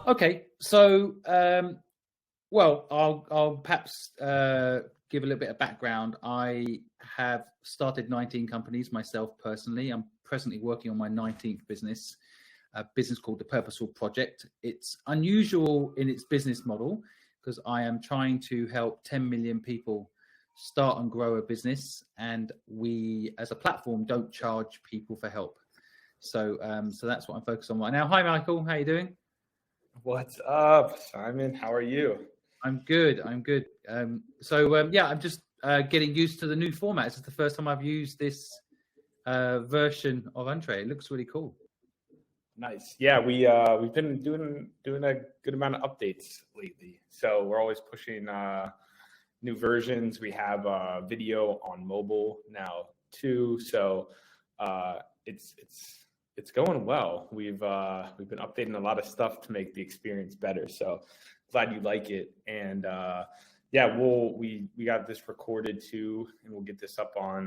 Okay, so well, I'll perhaps give a little bit of background. I have started 19 companies myself personally. I'm presently working on my 19th business, a business called the Purposeful Project. It's unusual in its business model because I am trying to help 10 million people start and grow a business, and we, as a platform, don't charge people for help. So that's what I'm focused on right now. Hi, Michael. How are you doing? What's up, Simon? How are you? I'm good. Yeah, I'm just getting used to the new format. This is the first time I've used this version of Entree. It looks really cool. Nice. Yeah, we've been doing a good amount of updates lately. So we're always pushing new versions. We have video on mobile now too. So it's going well. We've been updating a lot of stuff to make the experience better. So glad you like it. And yeah, we got this recorded too, and we'll get this up on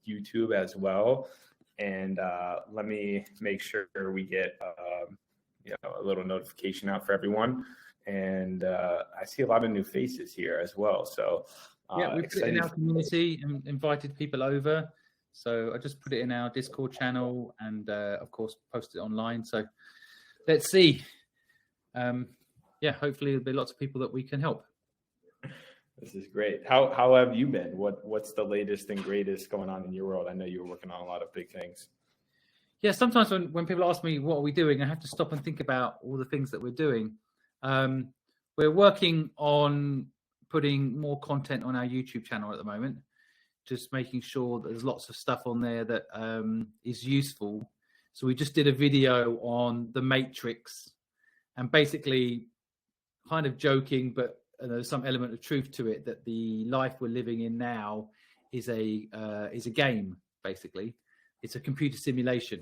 YouTube as well. And let me make sure we get a little notification out for everyone. And I see a lot of new faces here as well. So yeah, we put it in our community and invited people over. So I just put it in our Discord channel and of course posted it online. So let's see. Yeah, hopefully there'll be lots of people that we can help. This is great. How have you been? What's the latest and greatest going on in your world? I know you were working on a lot of big things. Yeah, sometimes when people ask me what are we doing, I have to stop and think about all the things that we're doing. We're working on putting more content on our YouTube channel at the moment, just making sure that there's lots of stuff on there that is useful. So we just did a video on the Matrix, and basically kind of joking, but there's some element of truth to it, that the life we're living in now is a game. Basically, it's a computer simulation,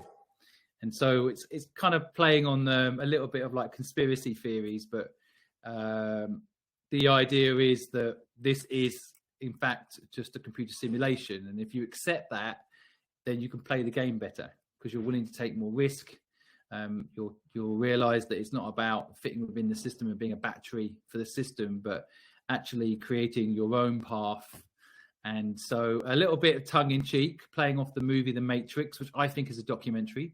and so it's kind of playing on a little bit of like conspiracy theories, but the idea is that this is in fact just a computer simulation, and if you accept that, then you can play the game better because you're willing to take more risk. You'll realize that it's not about fitting within the system and being a battery for the system, but actually creating your own path. And so a little bit of tongue-in-cheek, playing off the movie The Matrix, which I think is a documentary.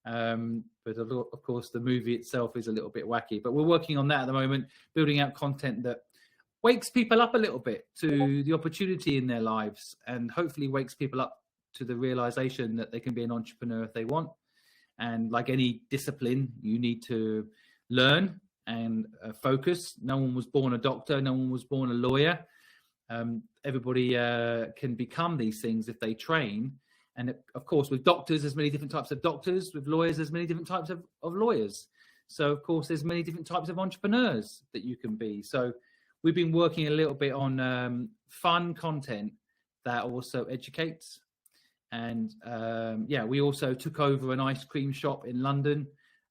But of course, the movie itself is a little bit wacky. But we're working on that at the moment, building out content that wakes people up a little bit to the opportunity in their lives, and hopefully wakes people up to the realization that they can be an entrepreneur if they want. And like any discipline, you need to learn and focus. No one was born a doctor. No one was born a lawyer. Everybody can become these things if they train. And of course, with doctors, there's many different types of doctors. With lawyers, there's many different types of lawyers. So, of course, there's many different types of entrepreneurs that you can be. So we've been working a little bit on fun content that also educates. And yeah, we also took over an ice cream shop in London,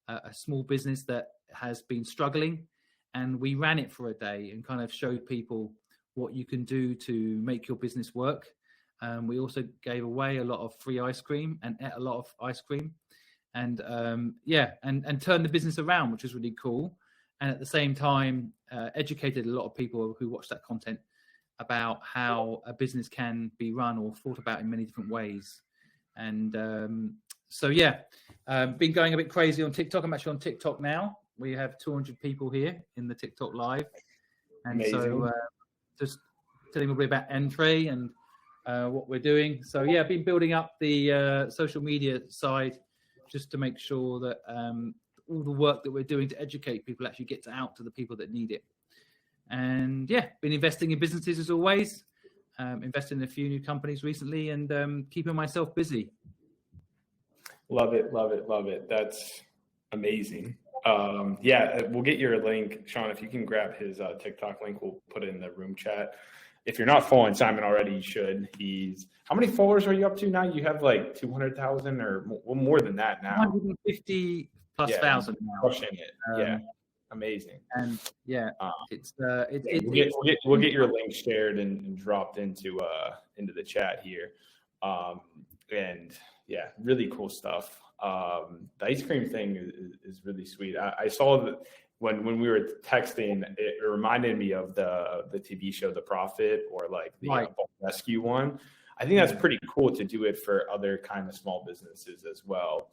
a small business that has been struggling. And we ran it for a day and kind of showed people what you can do to make your business work. We also gave away a lot of free ice cream and ate a lot of ice cream, and yeah, and turned the business around, which was really cool. And at the same time, educated a lot of people who watched that content about how a business can be run or thought about in many different ways. And so, yeah, been going a bit crazy on TikTok. I'm actually on TikTok now. We have 200 people here in the TikTok live. And amazing. So just telling a bit about Entree and what we're doing. So, yeah, I've been building up the social media side just to make sure that all the work that we're doing to educate people actually gets out to the people that need it. And yeah, been investing in businesses as always, investing in a few new companies recently, and keeping myself busy. Love it, love it, love it. That's amazing. Yeah, we'll get your link, Sean. If you can grab his TikTok link, we'll put it in the room chat. If you're not following Simon already, you should. How many followers are you up to now? You have like 200,000 or more than that now. 150 plus thousand now. Pushing it. Yeah. Amazing. And yeah, we'll get your link shared and dropped into the chat here. And yeah, really cool stuff. The ice cream thing is really sweet. I saw that when we were texting, it reminded me of the TV show The Prophet, or like the Bulk Rescue one. I think that's pretty cool to do it for other kind of small businesses as well.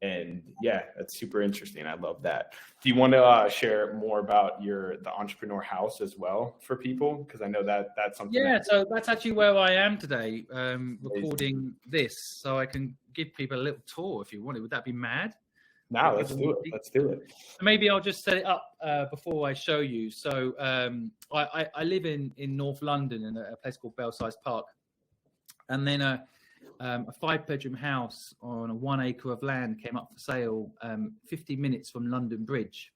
And yeah, that's super interesting. I love that. Do you want to share more about the Entrepreneur House as well for people? Because I know that's something. Yeah, so that's actually where I am today, recording this, so I can give people a little tour if you want it. Would that be mad? No, let's do it. Let's do it. Maybe I'll just set it up before I show you. So I live in North London in a place called Belsize Park, and then a 5-bedroom house on a 1 acre of land came up for sale 50 minutes from London Bridge.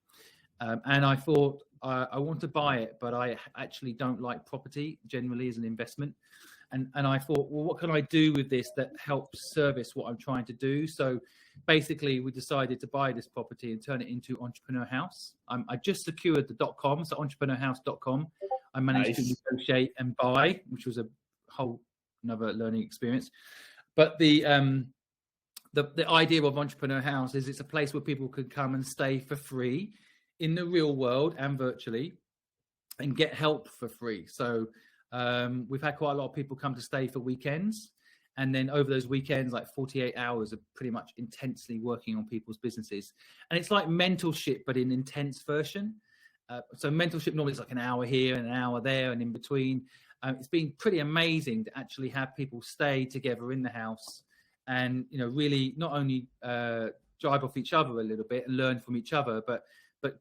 And I thought I want to buy it, but I actually don't like property generally as an investment. And I thought, well, what can I do with this that helps service what I'm trying to do? So basically, we decided to buy this property and turn it into Entrepreneur House. I just secured the .com, so entrepreneurhouse.com. I managed to negotiate and buy, which was a whole another learning experience. But the idea of Entrepreneur House is it's a place where people could come and stay for free in the real world and virtually, and get help for free. So we've had quite a lot of people come to stay for weekends, and then over those weekends, like 48 hours of pretty much intensely working on people's businesses. And it's like mentorship, but in intense version. So mentorship normally is like an hour here and an hour there and in between. It's been pretty amazing to actually have people stay together in the house and, really not only drive off each other a little bit and learn from each other, but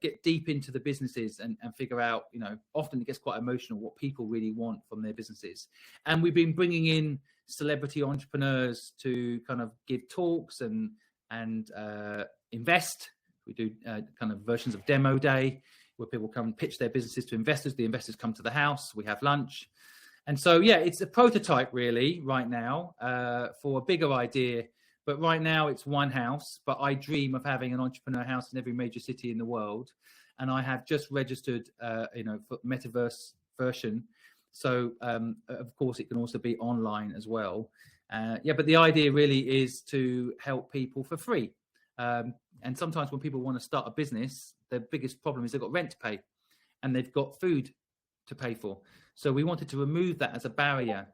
get deep into the businesses and figure out, often it gets quite emotional, what people really want from their businesses. And we've been bringing in celebrity entrepreneurs to kind of give talks and invest. We do kind of versions of demo day where people come and pitch their businesses to investors. The investors come to the house. We have lunch. And so, yeah, it's a prototype really right now for a bigger idea. But right now it's one house, but I dream of having an Entrepreneur House in every major city in the world. And I have just registered, for metaverse version. So, of course, it can also be online as well. But the idea really is to help people for free. And sometimes when people want to start a business, their biggest problem is they've got rent to pay and they've got food to pay for. So we wanted to remove that as a barrier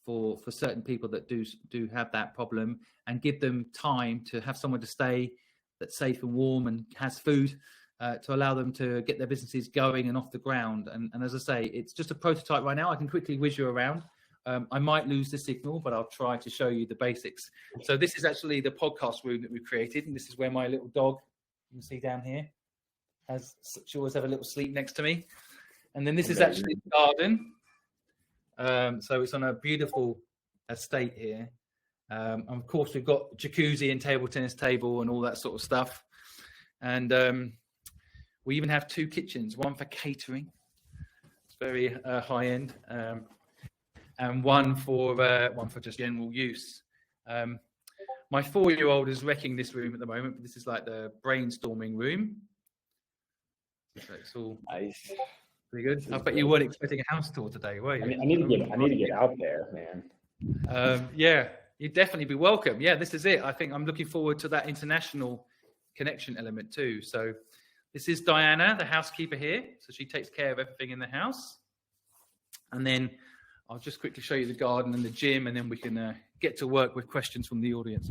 for certain people that do have that problem, and give them time to have somewhere to stay that's safe and warm and has food to allow them to get their businesses going and off the ground. And as I say, it's just a prototype right now. I can quickly whiz you around. I might lose the signal, but I'll try to show you the basics. So this is actually the podcast room that we've created. And this is where my little dog, you can see down here, she always have a little sleep next to me. And then this is actually the garden. So it's on a beautiful estate here. And of course, we've got jacuzzi and table tennis table and all that sort of stuff. And we even have 2 kitchens, one for catering. It's very high end. And one for just general use. My 4-year-old is wrecking this room at the moment, but this is like the brainstorming room. So it's all nice. Pretty good. I bet you weren't expecting a house tour today, were you? I need to get out there, man. Yeah, you'd definitely be welcome. Yeah, this is it. I think I'm looking forward to that international connection element too. So this is Diana, the housekeeper here. So she takes care of everything in the house. And then I'll just quickly show you the garden and the gym, and then we can get to work with questions from the audience.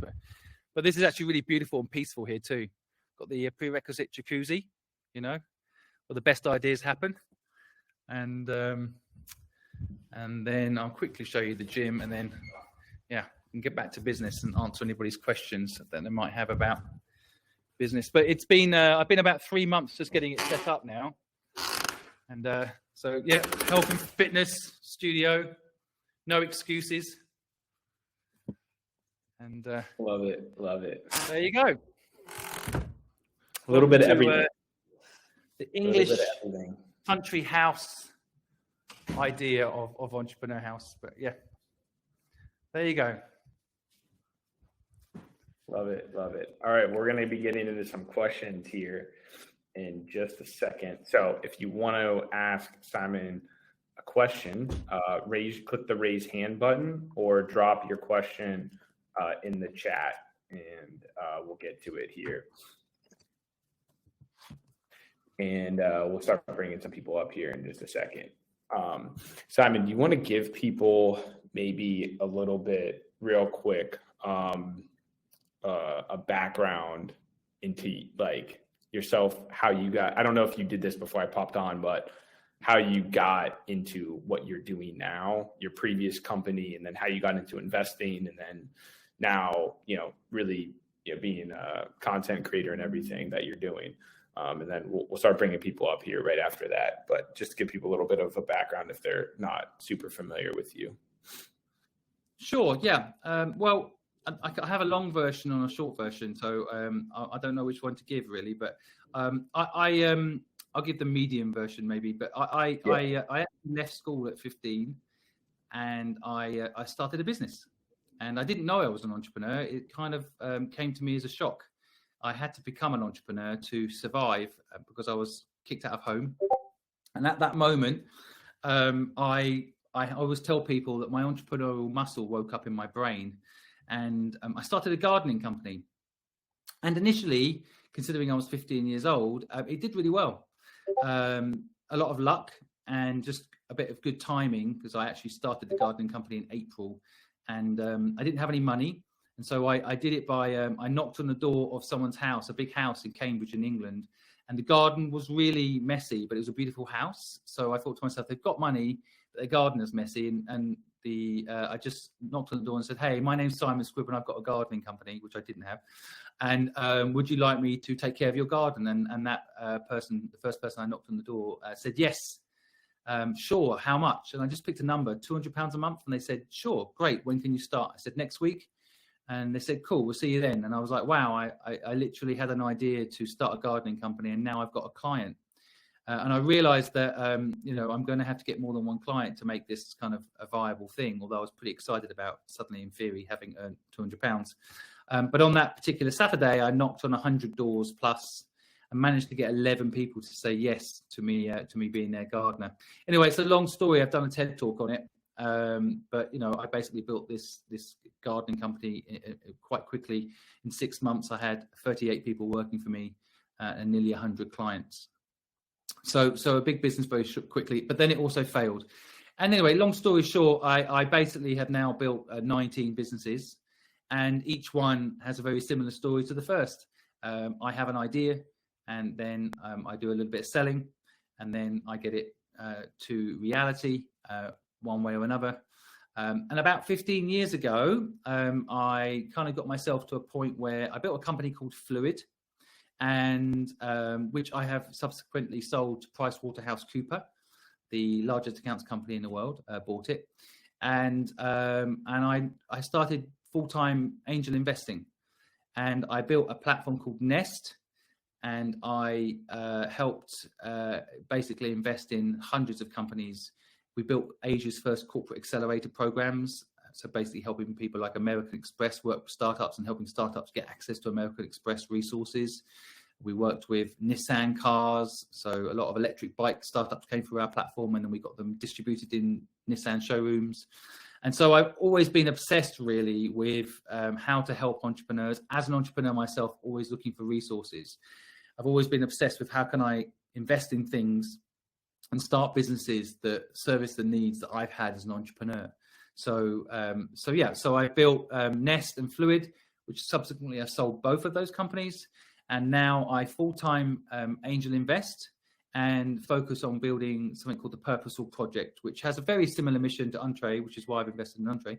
But this is actually really beautiful and peaceful here too. Got the prerequisite jacuzzi, where the best ideas happen. And then I'll quickly show you the gym, and then, we can get back to business and answer anybody's questions that they might have about business. But it's been, I've been about 3 months just getting it set up now. And so, health and fitness studio, no excuses. And love it. There you go. A little bit of everything. The English country house idea of Entrepreneur House. But there you go. Love it. All right, we're going to be getting into some questions here in just a second. So if you want to ask Simon a question, click the raise hand button or drop your question in the chat, and we'll get to it here. and we'll start bringing some people up here in just a second. Simon, do you want to give people maybe a little bit real quick, a background into like yourself, how you got, I don't know if you did this before I popped on, but how you got into what you're doing now, your previous company, and then how you got into investing, and then now, really, being a content creator and everything that you're doing. And then we'll start bringing people up here right after that. But just to give people a little bit of a background if they're not super familiar with you. Sure. Yeah. Well, I have a long version and a short version, so I don't know which one to give really. But I'll give the medium version maybe. But I left school at 15, and I started a business. And I didn't know I was an entrepreneur. It kind of came to me as a shock. I had to become an entrepreneur to survive because I was kicked out of home. And at that moment, I always tell people that my entrepreneurial muscle woke up in my brain. And I started a gardening company. And initially, considering I was 15 years old, it did really well. A lot of luck and just a bit of good timing, because I actually started the gardening company in April. And I didn't have any money. And so I did it by, I knocked on the door of someone's house, a big house in Cambridge in England. And the garden was really messy, but it was a beautiful house. So I thought to myself, they've got money, but their garden is messy. And I just knocked on the door and said, hey, my name's Simon Squibb, and I've got a gardening company, which I didn't have. And would you like me to take care of your garden? And that person, the first person I knocked on the door, said, yes. Sure, how much? And I just picked a number, £200 a month. And they said, sure, great. When can you start? I said, next week. And they said, cool, we'll see you then. And I was like, wow, I literally had an idea to start a gardening company, and now I've got a client. And I realized that, I'm going to have to get more than one client to make this kind of a viable thing, although I was pretty excited about suddenly, in theory, having earned £200. But on that particular Saturday, I knocked on 100 doors plus and managed to get 11 people to say yes to me being their gardener. Anyway, it's a long story. I've done a TED talk on it. But I basically built this gardening company quite quickly. In 6 months, I had 38 people working for me and nearly 100 clients. So a big business very quickly, but then it also failed. And anyway, long story short, I basically have now built 19 businesses, and each one has a very similar story to the first. I have an idea, and then I do a little bit of selling, and then I get it to reality one way or another. And about 15 years ago, I kind of got myself to a point where I built a company called Fluid, and which I have subsequently sold to PricewaterhouseCoopers, the largest accounts company in the world, bought it. And I started full-time angel investing, and I built a platform called Nest, and I helped basically invest in hundreds of companies. We built Asia's first corporate accelerator programs, so basically helping people like American Express work with startups and helping startups get access to American Express resources. We worked with Nissan cars, so a lot of electric bike startups came through our platform, and then we got them distributed in Nissan showrooms. And so I've always been obsessed really with how to help entrepreneurs. As an entrepreneur myself, always looking for resources. I've always been obsessed with how can I invest in things and start businesses that service the needs that I've had as an entrepreneur. So I built Nest and Fluid, which subsequently I sold both of those companies. And now I full-time angel invest and focus on building something called the Purposeful Project, which has a very similar mission to Entree, which is why I've invested in Entree,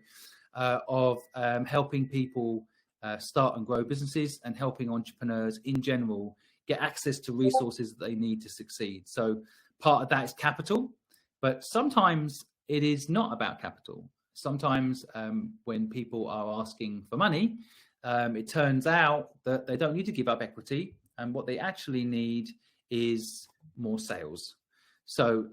of helping people start and grow businesses and helping entrepreneurs in general get access to resources that they need to succeed. So part of that is capital, but sometimes it is not about capital. Sometimes when people are asking for money, it turns out that they don't need to give up equity, and what they actually need is more sales. So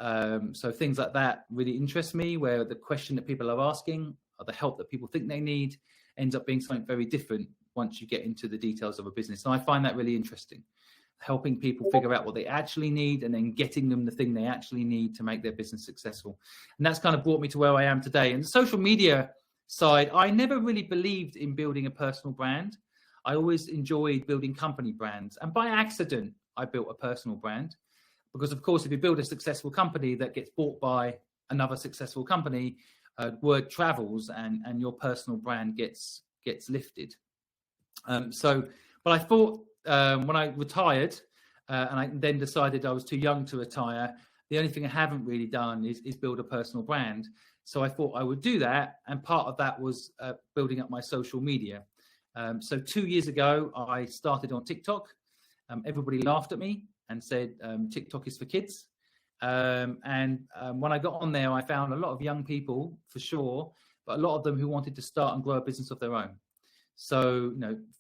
things like that really interest me, where the question that people are asking or the help that people think they need ends up being something very different once you get into the details of a business. And I find that really interesting, helping people figure out what they actually need and then getting them the thing they actually need to make their business successful. And that's kind of brought me to where I am today. And the social media side, I never really believed in building a personal brand. I always enjoyed building company brands. And by accident, I built a personal brand. Because of course, if you build a successful company that gets bought by another successful company, word travels and your personal brand gets lifted. But I thought when I retired, and I then decided I was too young to retire, the only thing I haven't really done is build a personal brand. So I thought I would do that. And part of that was building up my social media. So 2 years ago, I started on TikTok. Everybody laughed at me and said, TikTok is for kids. When I got on there, I found a lot of young people, for sure, but a lot of them who wanted to start and grow a business of their own. So,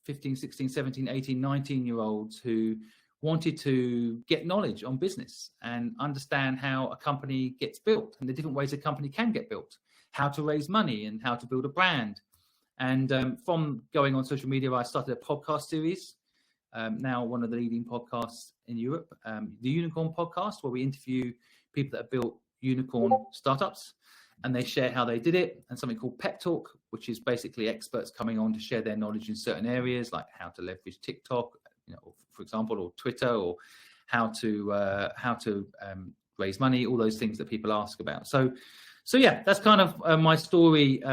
15, 16, 17, 18, 19-year-olds who wanted to get knowledge on business and understand how a company gets built and the different ways a company can get built, how to raise money and how to build a brand. And from going on social media, I started a podcast series, now one of the leading podcasts in Europe, the Unicorn Podcast, where we interview people that have built unicorn startups and they share how they did it, and something called Pep Talk, which is basically experts coming on to share their knowledge in certain areas, like how to leverage TikTok, for example, or Twitter, or how to raise money, all those things that people ask about. So yeah, that's kind of my story.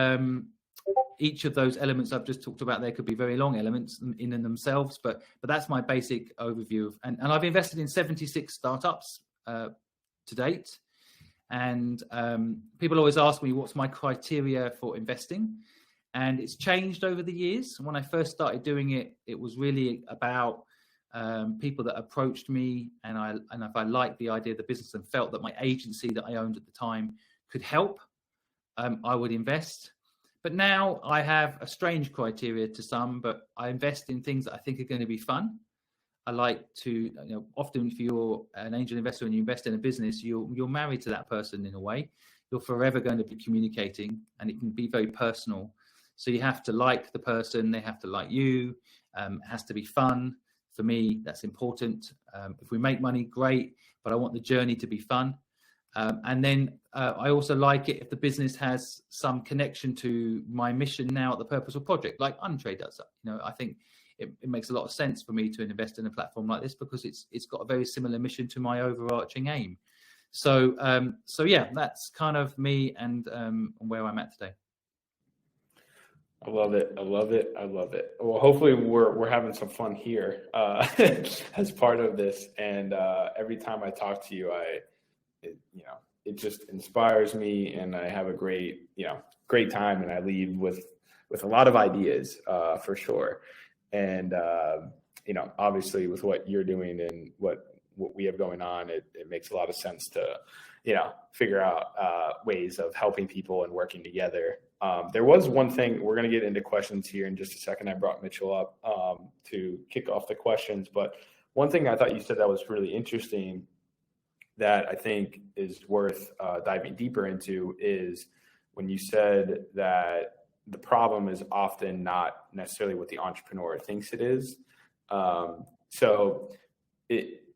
Each of those elements I've just talked about there could be very long elements in themselves, but that's my basic overview of, and I've invested in 76 startups to date. And people always ask me what's my criteria for investing, and it's changed over the years. When I first started doing it, it was really about people that approached me, and if I liked the idea of the business and felt that my agency that I owned at the time could help, I would invest. But now I have a strange criteria to some, but I invest in things that I think are going to be fun. I like to, often if you're an angel investor and you invest in a business, you're married to that person in a way. You're forever going to be communicating, and it can be very personal. So you have to like the person, they have to like you. It has to be fun. For me, that's important. If we make money, great, but I want the journey to be fun. And then I also like it if the business has some connection to my mission now at the Purposeful Project, like Untrade does. I think it makes a lot of sense for me to invest in a platform like this because it's got a very similar mission to my overarching aim. So yeah, that's kind of me and where I'm at today. I love it. I love it. I love it. Well, hopefully we're having some fun here as part of this. And every time I talk to you, it just inspires me, and I have a great time, and I leave with a lot of ideas for sure. And obviously with what you're doing and what we have going on, it makes a lot of sense to figure out ways of helping people and working together. There was one thing, we're going to get into questions here in just a second. I brought Mitchell up to kick off the questions, but one thing I thought you said that was really interesting that I think is worth diving deeper into is when you said that the problem is often not necessarily what the entrepreneur thinks it is.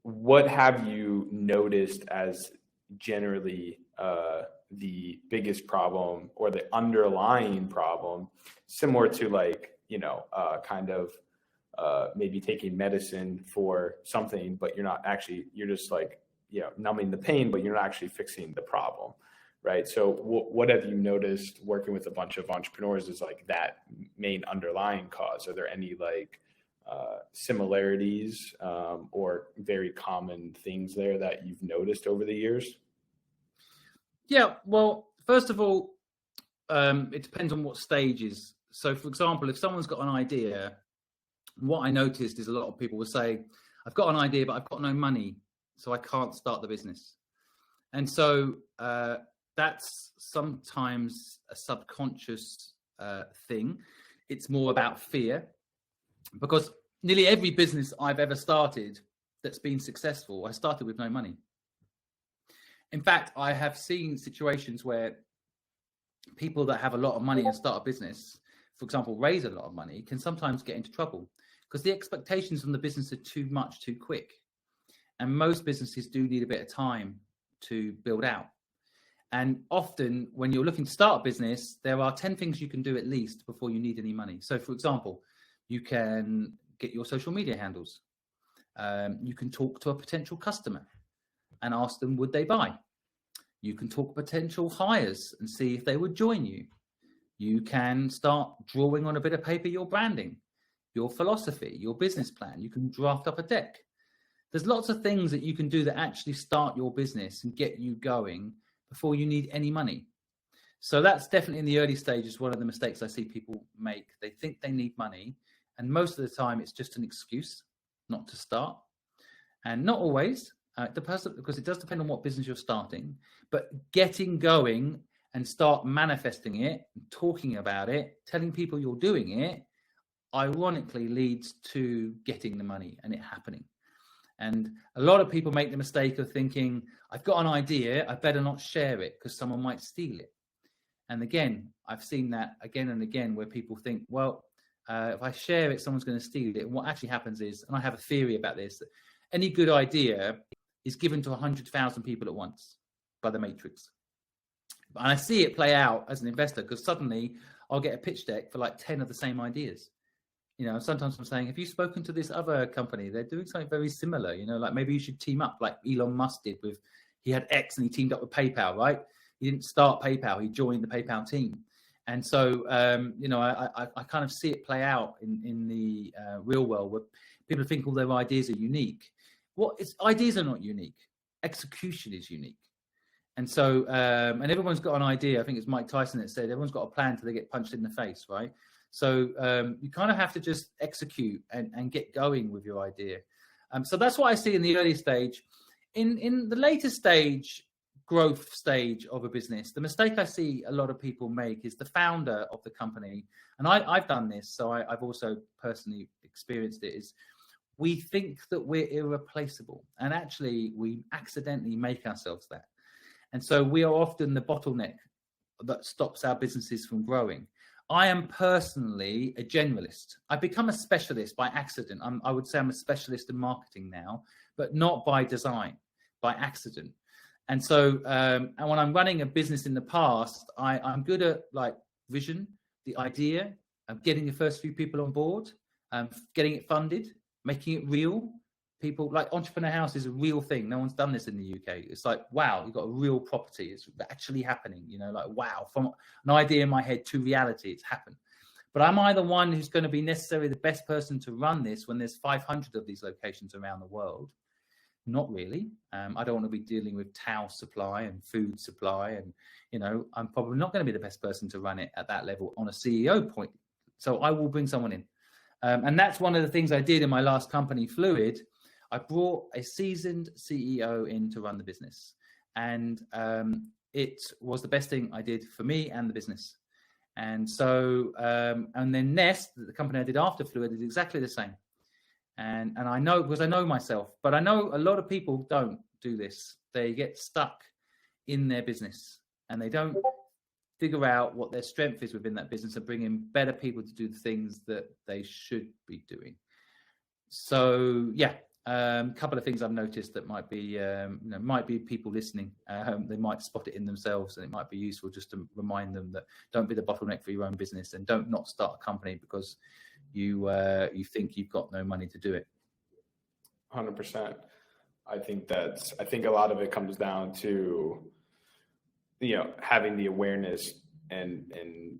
What have you noticed as generally the biggest problem or the underlying problem, similar to maybe taking medicine for something, but you're just numbing the pain, but you're not actually fixing the problem, right? So what have you noticed working with a bunch of entrepreneurs is that main underlying cause? Are there any similarities or very common things there that you've noticed over the years? Yeah, well, first of all, it depends on what stages. So, for example, if someone's got an idea, what I noticed is a lot of people will say, I've got an idea, but I've got no money, so I can't start the business. And so that's sometimes a subconscious thing. It's more about fear, because nearly every business I've ever started that's been successful, I started with no money. In fact, I have seen situations where people that have a lot of money and start a business, for example, raise a lot of money, can sometimes get into trouble because the expectations from the business are too much, too quick. And most businesses do need a bit of time to build out. And often when you're looking to start a business, there are 10 things you can do at least before you need any money. So, for example, you can get your social media handles. You can talk to a potential customer. and ask them, would they buy? You can talk potential hires and see if they would join you. You can start drawing on a bit of paper your branding, your philosophy, your business plan. You can draft up a deck. There's lots of things that you can do that actually start your business and get you going before you need any money. So that's definitely in the early stages one of the mistakes I see people make. They think they need money, and most of the time it's just an excuse not to start. And not always, because it does depend on what business you're starting, but getting going and start manifesting it, talking about it, telling people you're doing it, ironically leads to getting the money and it happening. And a lot of people make the mistake of thinking, I've got an idea, I better not share it because someone might steal it. And again, I've seen that again and again where people think, well, if I share it, someone's going to steal it. And what actually happens is, and I have a theory about this, that any good idea is given to 100,000 people at once by the Matrix. And I see it play out as an investor because suddenly I'll get a pitch deck for like 10 of the same ideas. Sometimes I'm saying, have you spoken to this other company? They're doing something very similar, like maybe you should team up like Elon Musk did he had X and he teamed up with PayPal, right? He didn't start PayPal, he joined the PayPal team. And so, I kind of see it play out in the real world where people think all their ideas are unique. Ideas are not unique. Execution is unique. And so, and everyone's got an idea. I think it's Mike Tyson that said, everyone's got a plan till they get punched in the face, right? So you kind of have to just execute and get going with your idea. So that's what I see in the early stage. In the later stage, growth stage of a business, the mistake I see a lot of people make is the founder of the company, and I've done this, so I've also personally experienced it, is we think that we're irreplaceable, and actually we accidentally make ourselves that. And so we are often the bottleneck that stops our businesses from growing. I am personally a generalist. I've become a specialist by accident. I would say I'm a specialist in marketing now, but not by design, by accident. And so, and when I'm running a business in the past, I'm good at like vision, the idea of getting the first few people on board, getting it funded, making it real. People like Entrepreneur House is a real thing. No one's done this in the UK. It's like, wow, you've got a real property. It's actually happening, like, wow, from an idea in my head to reality, it's happened. But am I the one who's going to be necessarily the best person to run this when there's 500 of these locations around the world? Not really. I don't want to be dealing with towel supply and food supply. And, I'm probably not going to be the best person to run it at that level on a CEO point. So I will bring someone in. And that's one of the things I did in my last company, Fluid. I brought a seasoned CEO in to run the business. And it was the best thing I did for me and the business. And so, and then Nest, the company I did after Fluid, is exactly the same. And I know, because I know myself, but I know a lot of people don't do this. They get stuck in their business and they don't figure out what their strength is within that business and bring in better people to do the things that they should be doing. So, yeah, a couple of things I've noticed that might be people listening. They might spot it in themselves, and it might be useful just to remind them that don't be the bottleneck for your own business, and don't not start a company because you think you've got no money to do it. 100%. I think a lot of it comes down to, having the awareness and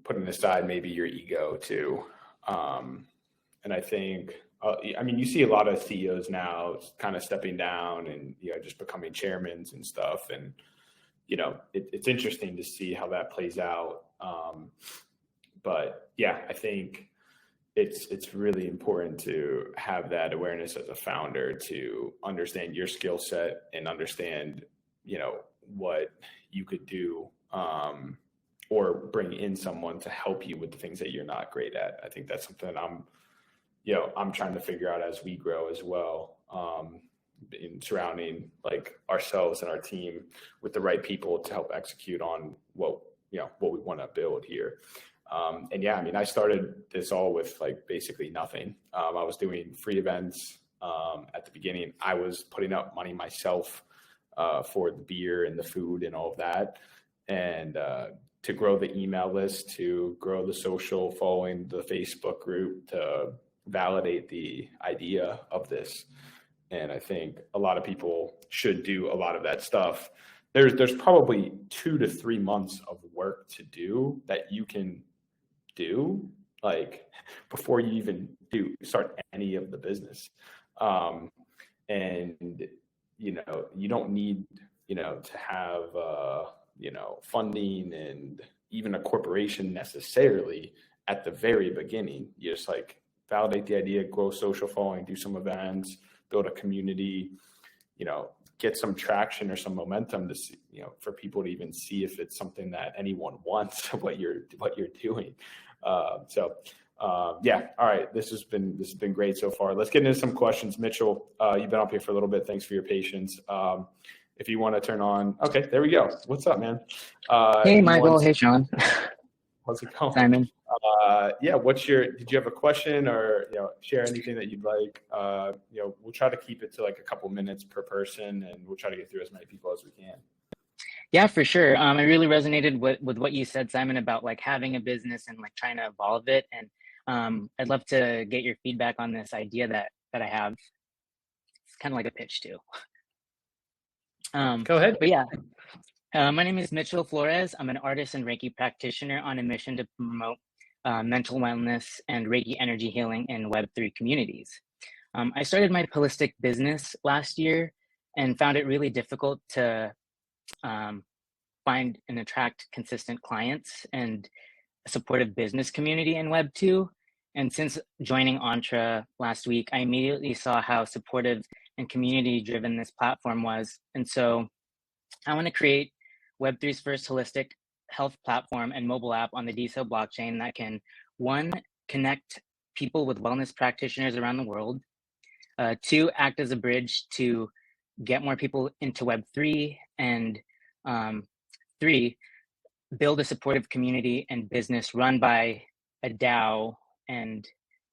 putting aside maybe your ego too. And I think, you see a lot of CEOs now kind of stepping down and, just becoming chairmen and stuff. And, it's interesting to see how that plays out. But yeah, I think it's really important to have that awareness as a founder to understand your skill set and understand, what you could do, or bring in someone to help you with the things that you're not great at. I think that's something that I'm trying to figure out as we grow as well, in surrounding like ourselves and our team with the right people to help execute on what we want to build here. And yeah, I started this all with like basically nothing. I was doing free events at the beginning. I was putting up money myself for the beer and the food and all of that. And to grow the email list, to grow the social following, the Facebook group, to validate the idea of this. And I think a lot of people should do a lot of that stuff. There's probably 2 to 3 months of work to do that you can do like before you even start any of the business. And you don't need to have funding and even a corporation necessarily at the very beginning. You just like validate the idea, grow social following, do some events, build a community, get some traction or some momentum to see, for people to even see if it's something that anyone wants what you're doing. Yeah. All right. This has been great so far. Let's get into some questions. Mitchell, you've been up here for a little bit. Thanks for your patience. If you want to turn on, okay, there we go. What's up, man? Hey, Michael. Hey, Sean. How's it going? Simon. Yeah. Did you have a question or, share anything that you'd like? We'll try to keep it to like a couple minutes per person, and we'll try to get through as many people as we can. Yeah, for sure. I really resonated with what you said, Simon, about like having a business and like trying to evolve it. And I'd love to get your feedback on this idea that I have. It's kind of like a pitch too. Go ahead. But yeah, my name is Mitchell Flores. I'm an artist and Reiki practitioner on a mission to promote mental wellness and Reiki energy healing in Web3 communities. I started my holistic business last year and found it really difficult to find and attract consistent clients and a supportive business community in Web2. And since joining Entre last week, I immediately saw how supportive and community-driven this platform was. And so I want to create Web3's first holistic health platform and mobile app on the DCell blockchain that can, 1, connect people with wellness practitioners around the world, 2, act as a bridge to get more people into Web3, and 3, build a supportive community and business run by a DAO. And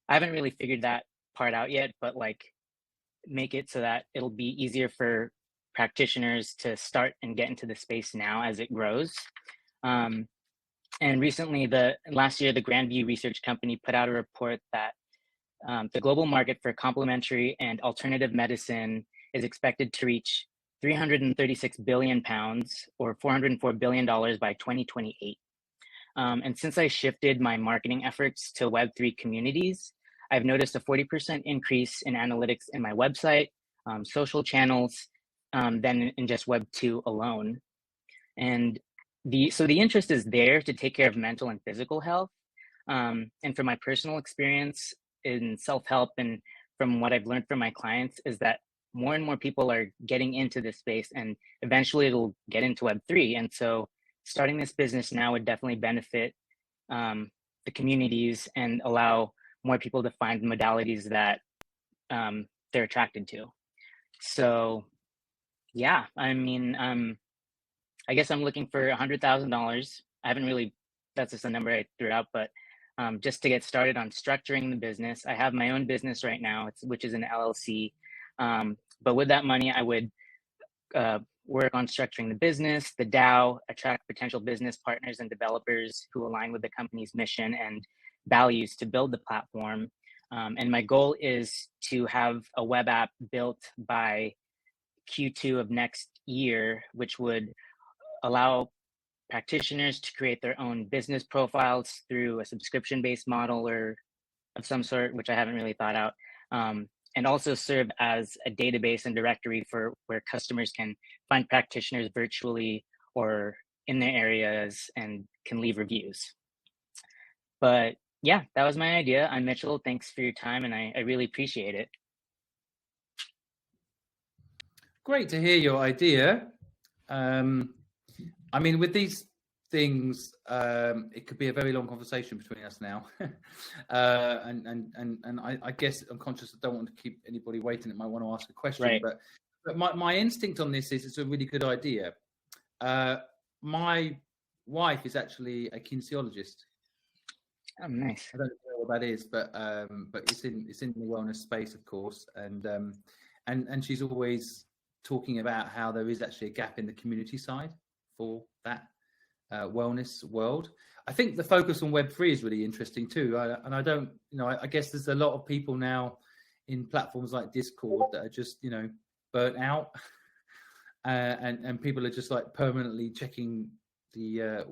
I haven't really figured that part out yet, but like make it so that it'll be easier for practitioners to start and get into the space now as it grows. And recently, last year, the Grandview Research Company put out a report that the global market for complementary and alternative medicine is expected to reach 336 billion pounds or $404 billion by 2028. And since I shifted my marketing efforts to Web3 communities, I've noticed a 40% increase in analytics in my website, social channels, than in just Web2 alone. And so the interest is there to take care of mental and physical health. And from my personal experience in self-help and from what I've learned from my clients is that more and more people are getting into this space, and eventually it'll get into Web3. And so starting this business now would definitely benefit the communities and allow more people to find modalities that they're attracted to. So yeah, I mean, I guess I'm looking for $100,000. I haven't really, that's just a number I threw out, but just to get started on structuring the business. I have my own business right now, which is an LLC. But with that money, I would work on structuring the business, the DAO, attract potential business partners and developers who align with the company's mission and values to build the platform. And my goal is to have a web app built by Q2 of next year, which would allow practitioners to create their own business profiles through a subscription-based model or of some sort, which I haven't really thought out, and also serve as a database and directory for where customers can find practitioners virtually or in their areas and can leave reviews. But yeah, that was my idea. I'm Mitchell. Thanks for your time, and I really appreciate it. Great to hear your idea. I mean, with these things, it could be a very long conversation between us now. And I guess I'm conscious I don't want to keep anybody waiting that might want to ask a question. Right. But my instinct on this is it's a really good idea. My wife is actually a kinesiologist. Oh, nice. I don't know what that is, but it's in the wellness space, of course, and she's always talking about how there is actually a gap in the community side for that wellness world. I think the focus on Web3 is really interesting too. I guess there's a lot of people now in platforms like Discord that are just, burnt out, and people are just like permanently checking the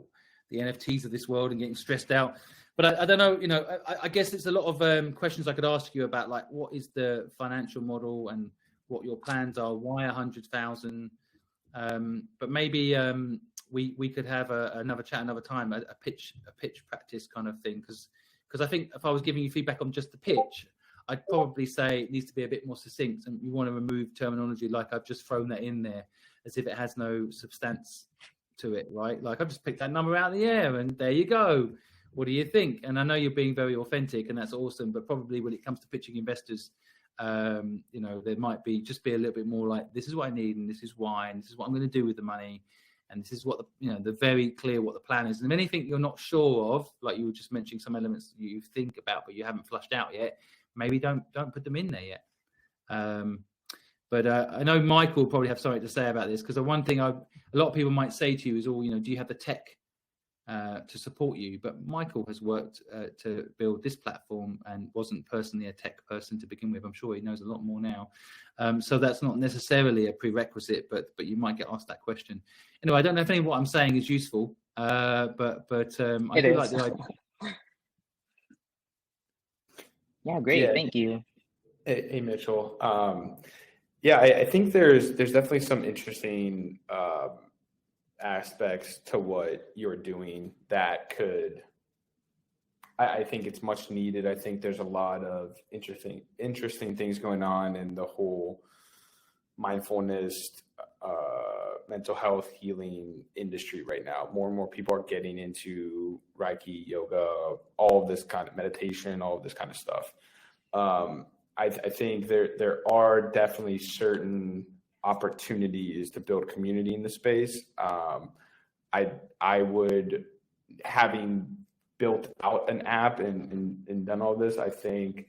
NFTs of this world and getting stressed out. But I don't know, I guess it's a lot of questions I could ask you about, like, what is the financial model and what your plans are, why 100,000? But maybe we could have another chat another time, a pitch practice kind of thing, because I think if I was giving you feedback on just the pitch, I'd probably say it needs to be a bit more succinct, and you want to remove terminology like I've just thrown that in there as if it has no substance to it, right? Like, I've just picked that number out of the air and there you go. What do you think? And I know you're being very authentic and that's awesome, but probably when it comes to pitching investors, there might be a little bit more like, this is what I need and this is why, and this is what I'm going to do with the money. And this is what the very clear what the plan is. And if anything you're not sure of, like you were just mentioning some elements that you think about, but you haven't flushed out yet, maybe don't put them in there yet. But I know Michael will probably have something to say about this, because the one thing a lot of people might say to you is, do you have the tech to support you? But Michael has worked to build this platform and wasn't personally a tech person to begin with. I'm sure he knows a lot more now. So that's not necessarily a prerequisite, but you might get asked that question. Anyway, I don't know if any of what I'm saying is useful, but I do like the idea. Yeah, great. Yeah. Thank you. Hey, Mitchell. I think there's definitely some interesting aspects to what you're doing that could, I think it's much needed. I think there's a lot of interesting things going on in the whole mindfulness, mental health healing industry right now. More and more people are getting into Reiki, yoga, all of this kind of meditation, all of this kind of stuff. I think there are definitely certain opportunities to build community in the space. I would, having built out an app and done all this, I think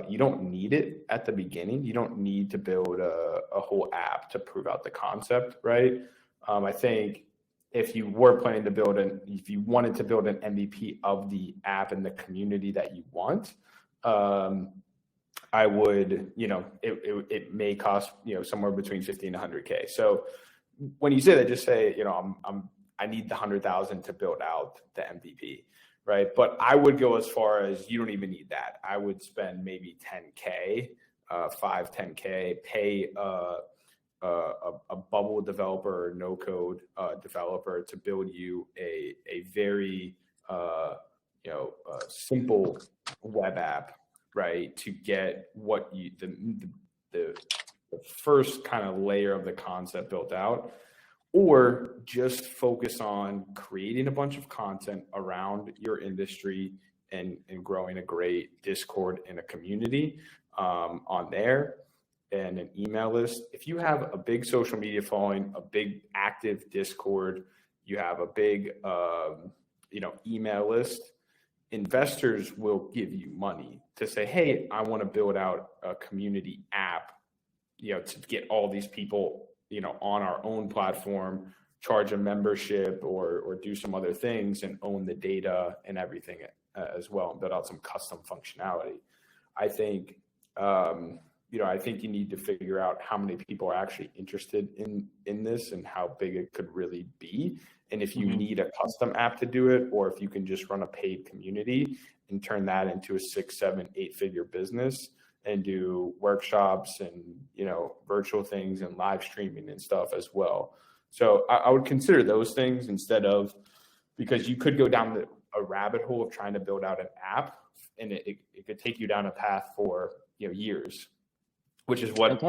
you don't need it at the beginning. You don't need to build a whole app to prove out the concept, right? I think if you were planning to if you wanted to build an MVP of the app and the community that you want, I would, it may cost, somewhere between 50 and 100K. So when you say that, just say, I need the 100,000 to build out the MVP, right? But I would go as far as, you don't even need that. I would spend maybe 10K, 10K, pay a bubble developer or no code developer to build you a very, simple web app, right? To get what you, the first kind of layer of the concept built out, or just focus on creating a bunch of content around your industry and growing a great Discord and a community on there and an email list. If you have a big social media following, a big active Discord, you have a big, email list, investors will give you money to say, hey, I want to build out a community app, to get all these people, on our own platform, charge a membership or do some other things and own the data and everything as well, and build out some custom functionality. I think, I think you need to figure out how many people are actually interested in this and how big it could really be. And if you need a custom app to do it, or if you can just run a paid community and turn that into a 6, 7, 8-figure business and do workshops and, virtual things and live streaming and stuff as well. So I would consider those things instead of, because you could go down a rabbit hole of trying to build out an app, and it could take you down a path for, years, which is what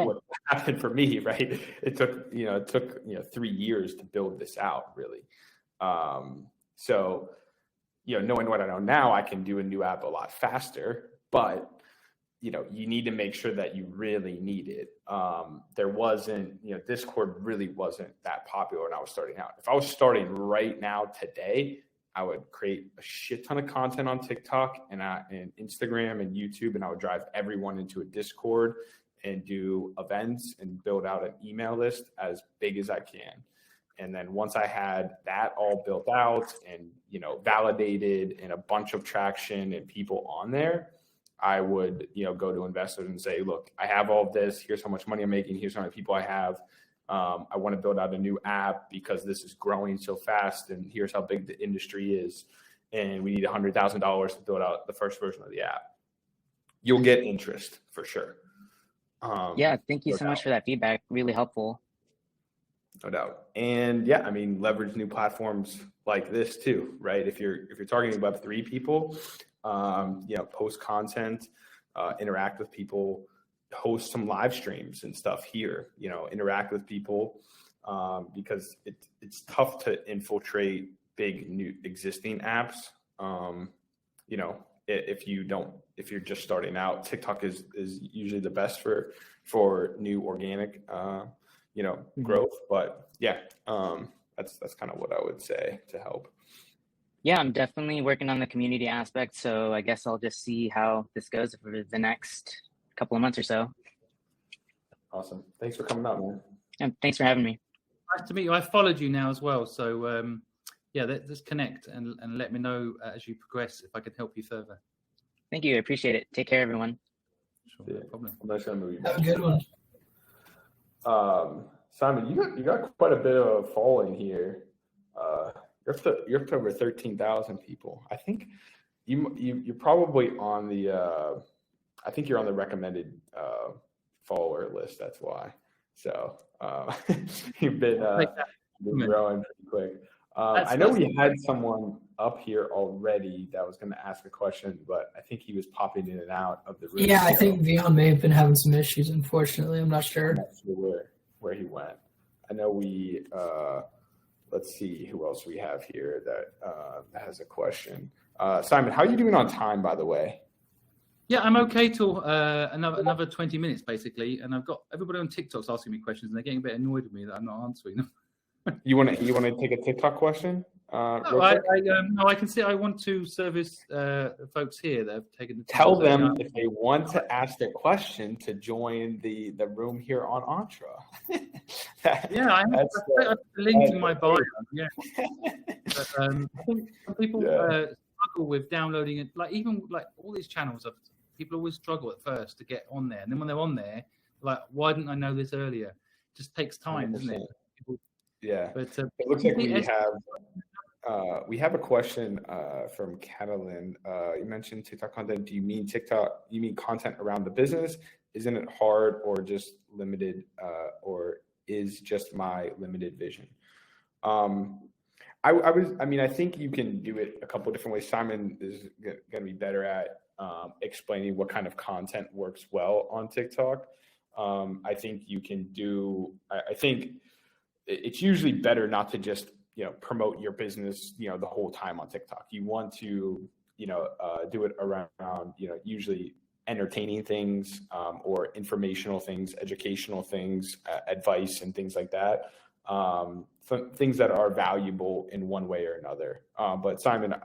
happened for me, right? It took 3 years to build this out, really. So, knowing what I know now, I can do a new app a lot faster, but you need to make sure that you really need it. There wasn't, Discord really wasn't that popular when I was starting out. If I was starting right now today, I would create a shit ton of content on TikTok and Instagram and YouTube, and I would drive everyone into a Discord and do events and build out an email list as big as I can. And then once I had that all built out and, validated and a bunch of traction and people on there, I would, go to investors and say, look, I have all of this. Here's how much money I'm making. Here's how many people I have. I want to build out a new app because this is growing so fast, and here's how big the industry is. And we need $100,000 to build out the first version of the app. You'll get interest for sure. Yeah, thank you so much for that feedback. Really helpful. No doubt. And yeah, I mean, leverage new platforms like this too, right? If you're targeting Web3 people, post content, interact with people, host some live streams and stuff here, interact with people, because it's tough to infiltrate big new existing apps. If you're just starting out, TikTok is usually the best for new organic, growth. But yeah, that's kind of what I would say to help. Yeah, I'm definitely working on the community aspect. So I guess I'll just see how this goes for the next couple of months or so. Awesome. Thanks for coming out, man. And thanks for having me. Nice to meet you. I followed you now as well. So let's connect and let me know as you progress if I can help you further. Thank you. I appreciate it. Take care, everyone. Sure, no problem. Have a good one. Simon, you got quite a bit of following here. You're up to over 13,000 people. I think you're probably on the I think you're on the recommended follower list. That's why. So you've been growing pretty quick. I know we had someone up here already that was going to ask a question, but I think he was popping in and out of the room. Yeah, I think Vion may have been having some issues, unfortunately. I'm not sure. I'm not sure where he went. I know we, let's see who else we have here that has a question. Simon, how are you doing on time, by the way? Yeah, I'm okay till another 20 minutes, basically. And I've got everybody on TikTok's asking me questions, and they're getting a bit annoyed with me that I'm not answering them. You want to take a TikTok question? No, I can see. I want to service folks here that have taken the time. Tell them if they want to ask their question to join the room here on Entre. Yeah, I have a link in my bio. Yeah, but, I think some people struggle with downloading it. Like even like all these channels, people always struggle at first to get on there, and then when they're on there, like, why didn't I know this earlier? It just takes time, 100%. Doesn't it? Yeah, but it looks like we have a question from Catalin. You mentioned TikTok content. Do you mean TikTok? You mean content around the business? Isn't it hard or just limited, or is just my limited vision? I think you can do it a couple of different ways. Simon is going to be better at explaining what kind of content works well on TikTok. I think you can do. I think it's usually better not to just promote your business the whole time on TikTok. You want to do it around usually entertaining things, or informational things, educational things, advice and things like that. Things that are valuable in one way or another. But Simon,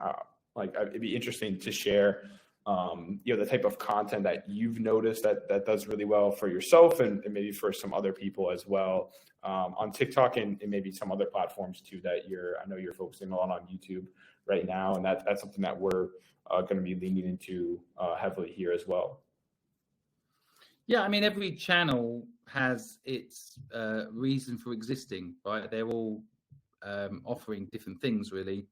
it'd be interesting to share the type of content that you've noticed that does really well for yourself and maybe for some other people as well, on TikTok and maybe some other platforms too that I know you're focusing a lot on YouTube right now, and that's something that we're going to be leaning into heavily here as well. Yeah, I mean, every channel has its reason for existing, right? They're all offering different things, really.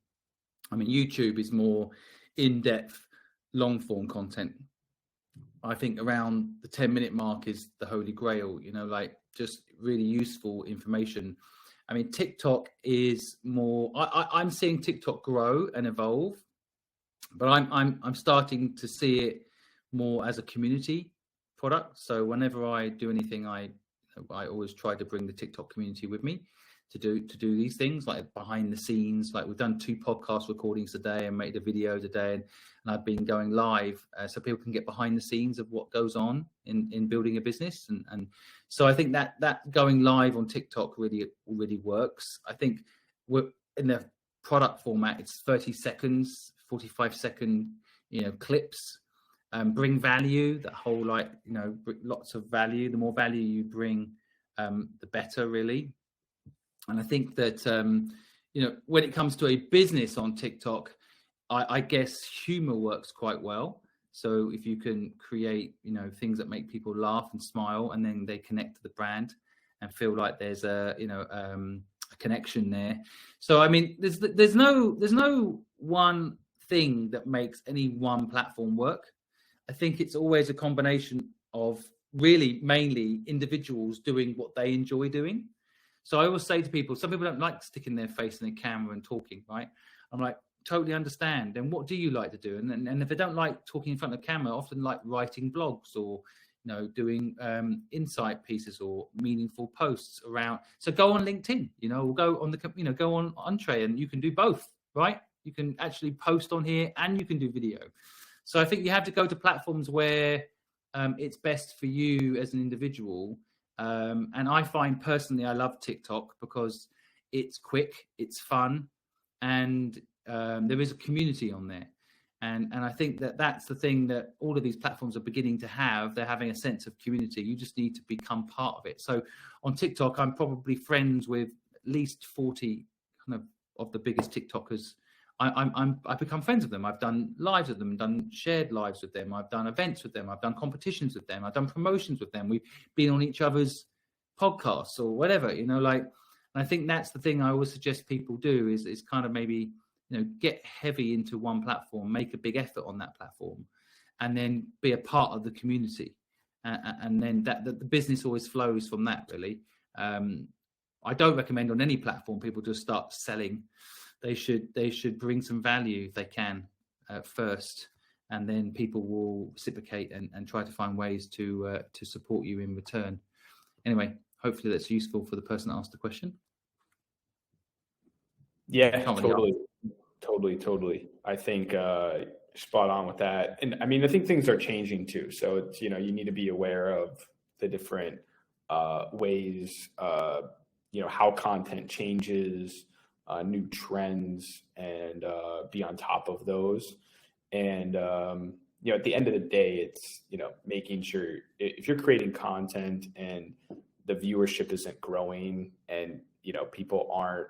I mean, YouTube is more in-depth, long-form content. I think around the 10-minute mark is the holy grail, just really useful information. I mean, TikTok is more. I'm seeing TikTok grow and evolve, but I'm starting to see it more as a community product. So whenever I do anything, I always try to bring the TikTok community with me to do these things, like behind the scenes. Like we've done 2 podcast recordings today and made a video today, and I've been going live so people can get behind the scenes of what goes on in building a business. And so I think that going live on TikTok really works. I think we're in the product format, it's 30 seconds, 45-second clips. Bring value, that whole lots of value. The more value you bring, the better, really. And I think that when it comes to a business on TikTok, I guess humor works quite well. So if you can create, things that make people laugh and smile, and then they connect to the brand and feel like there's a connection there. So I mean, there's no one thing that makes any one platform work. I think it's always a combination of really mainly individuals doing what they enjoy doing. So I always say to people, some people don't like sticking their face in the camera and talking, right? I'm like, totally understand. And what do you like to do? And if they don't like talking in front of the camera, often like writing blogs or doing insight pieces or meaningful posts around. So go on LinkedIn, or go on go on Entree, and you can do both, right? You can actually post on here and you can do video. So I think you have to go to platforms where it's best for you as an individual. And I find personally, I love TikTok because it's quick, it's fun, and there is a community on there. And I think that's the thing that all of these platforms are beginning to have. They're having a sense of community. You just need to become part of it. So on TikTok, I'm probably friends with at least 40 of the biggest TikTokers. I've become friends with them. I've done lives with them, done shared lives with them. I've done events with them. I've done competitions with them. I've done promotions with them. We've been on each other's podcasts or whatever, and I think that's the thing I always suggest people do is kind of maybe, get heavy into one platform, make a big effort on that platform, and then be a part of the community. And then that the business always flows from that, really. I don't recommend on any platform people just start selling. They should bring some value if they can first, and then people will reciprocate and try to find ways to support you in return. Anyway, hopefully that's useful for the person that asked the question. Yeah, totally. I think spot on with that. And I mean, I think things are changing too. So it's, you need to be aware of the different ways, how content changes, new trends, and be on top of those. And, at the end of the day, it's, making sure if you're creating content and the viewership isn't growing and, people aren't,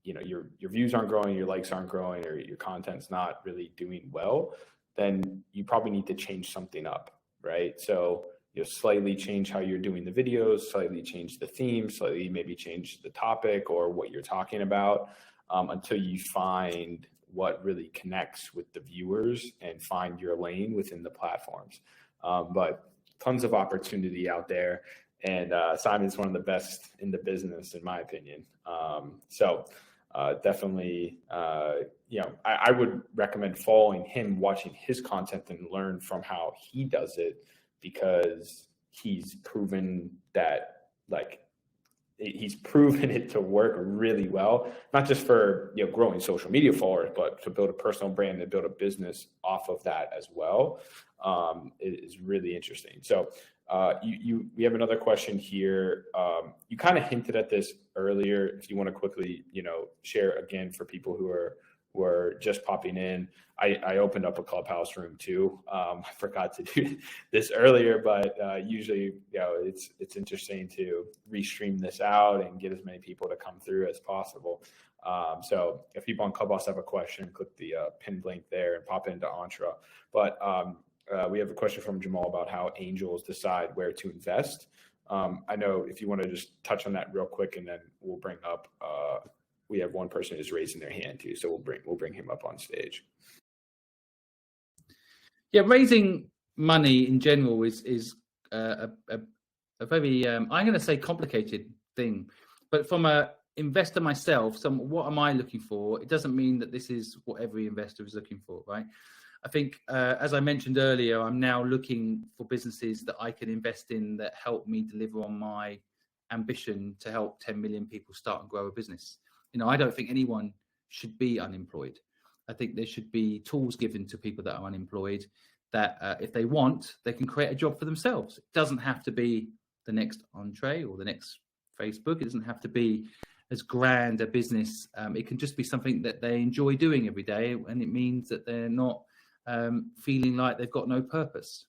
your views aren't growing, your likes aren't growing, or your content's not really doing well, then you probably need to change something up, right? So slightly change how you're doing the videos, slightly change the theme, slightly maybe change the topic or what you're talking about, until you find what really connects with the viewers and find your lane within the platforms. But tons of opportunity out there. And Simon's one of the best in the business, in my opinion. So definitely, I would recommend following him, watching his content, and learn from how he does it, because he's proven that, he's proven it to work really well, not just for growing social media followers, but to build a personal brand and build a business off of that as well. It is really interesting. So we have another question here. You kind of hinted at this earlier. If you want to quickly, share again for people who are just popping in. I opened up a Clubhouse room too. I forgot to do this earlier, but usually, it's interesting to restream this out and get as many people to come through as possible. So if people on Clubhouse have a question, click the pinned link there and pop into Entra. But we have a question from Jamal about how angels decide where to invest. I know if you want to just touch on that real quick, and then we'll bring up. We have one person who's raising their hand too, so we'll bring him up on stage. Yeah, raising money in general is a very I'm going to say complicated thing, but from a investor myself, what am I looking for? It doesn't mean that this is what every investor is looking for, right? I think, as I mentioned earlier, I'm now looking for businesses that I can invest in that help me deliver on my ambition to help 10 million people start and grow a business. I don't think anyone should be unemployed. I think there should be tools given to people that are unemployed that if they want, they can create a job for themselves. It doesn't have to be the next Entree or the next Facebook. It doesn't have to be as grand a business. It can just be something that they enjoy doing every day, and it means that they're not feeling like they've got no purpose.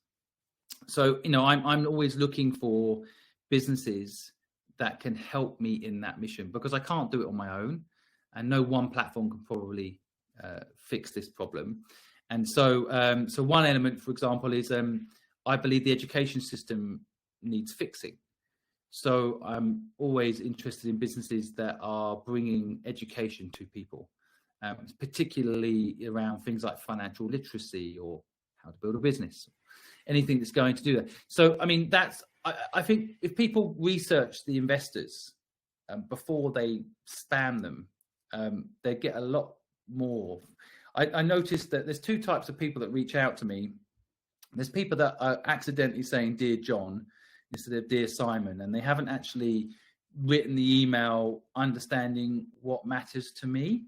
So, I'm always looking for businesses that can help me in that mission, because I can't do it on my own, and no one platform can probably fix this problem. And so, so one element, for example, is I believe the education system needs fixing. So I'm always interested in businesses that are bringing education to people, particularly around things like financial literacy or how to build a business, anything that's going to do that. So, I mean, I think if people research the investors before they spam them, they get a lot more. I noticed that there's two types of people that reach out to me. There's people that are accidentally saying "Dear John" instead of "Dear Simon," and they haven't actually written the email understanding what matters to me,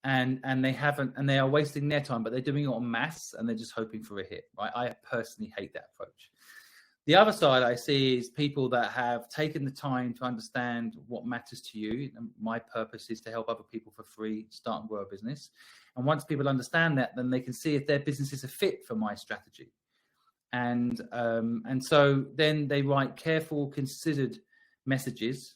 and they are wasting their time, but they're doing it en masse and they're just hoping for a hit. Right? I personally hate that approach. The other side I see is people that have taken the time to understand what matters to you. And my purpose is to help other people for free start and grow a business. And once people understand that, then they can see if their business is a fit for my strategy. And so then they write careful, considered messages,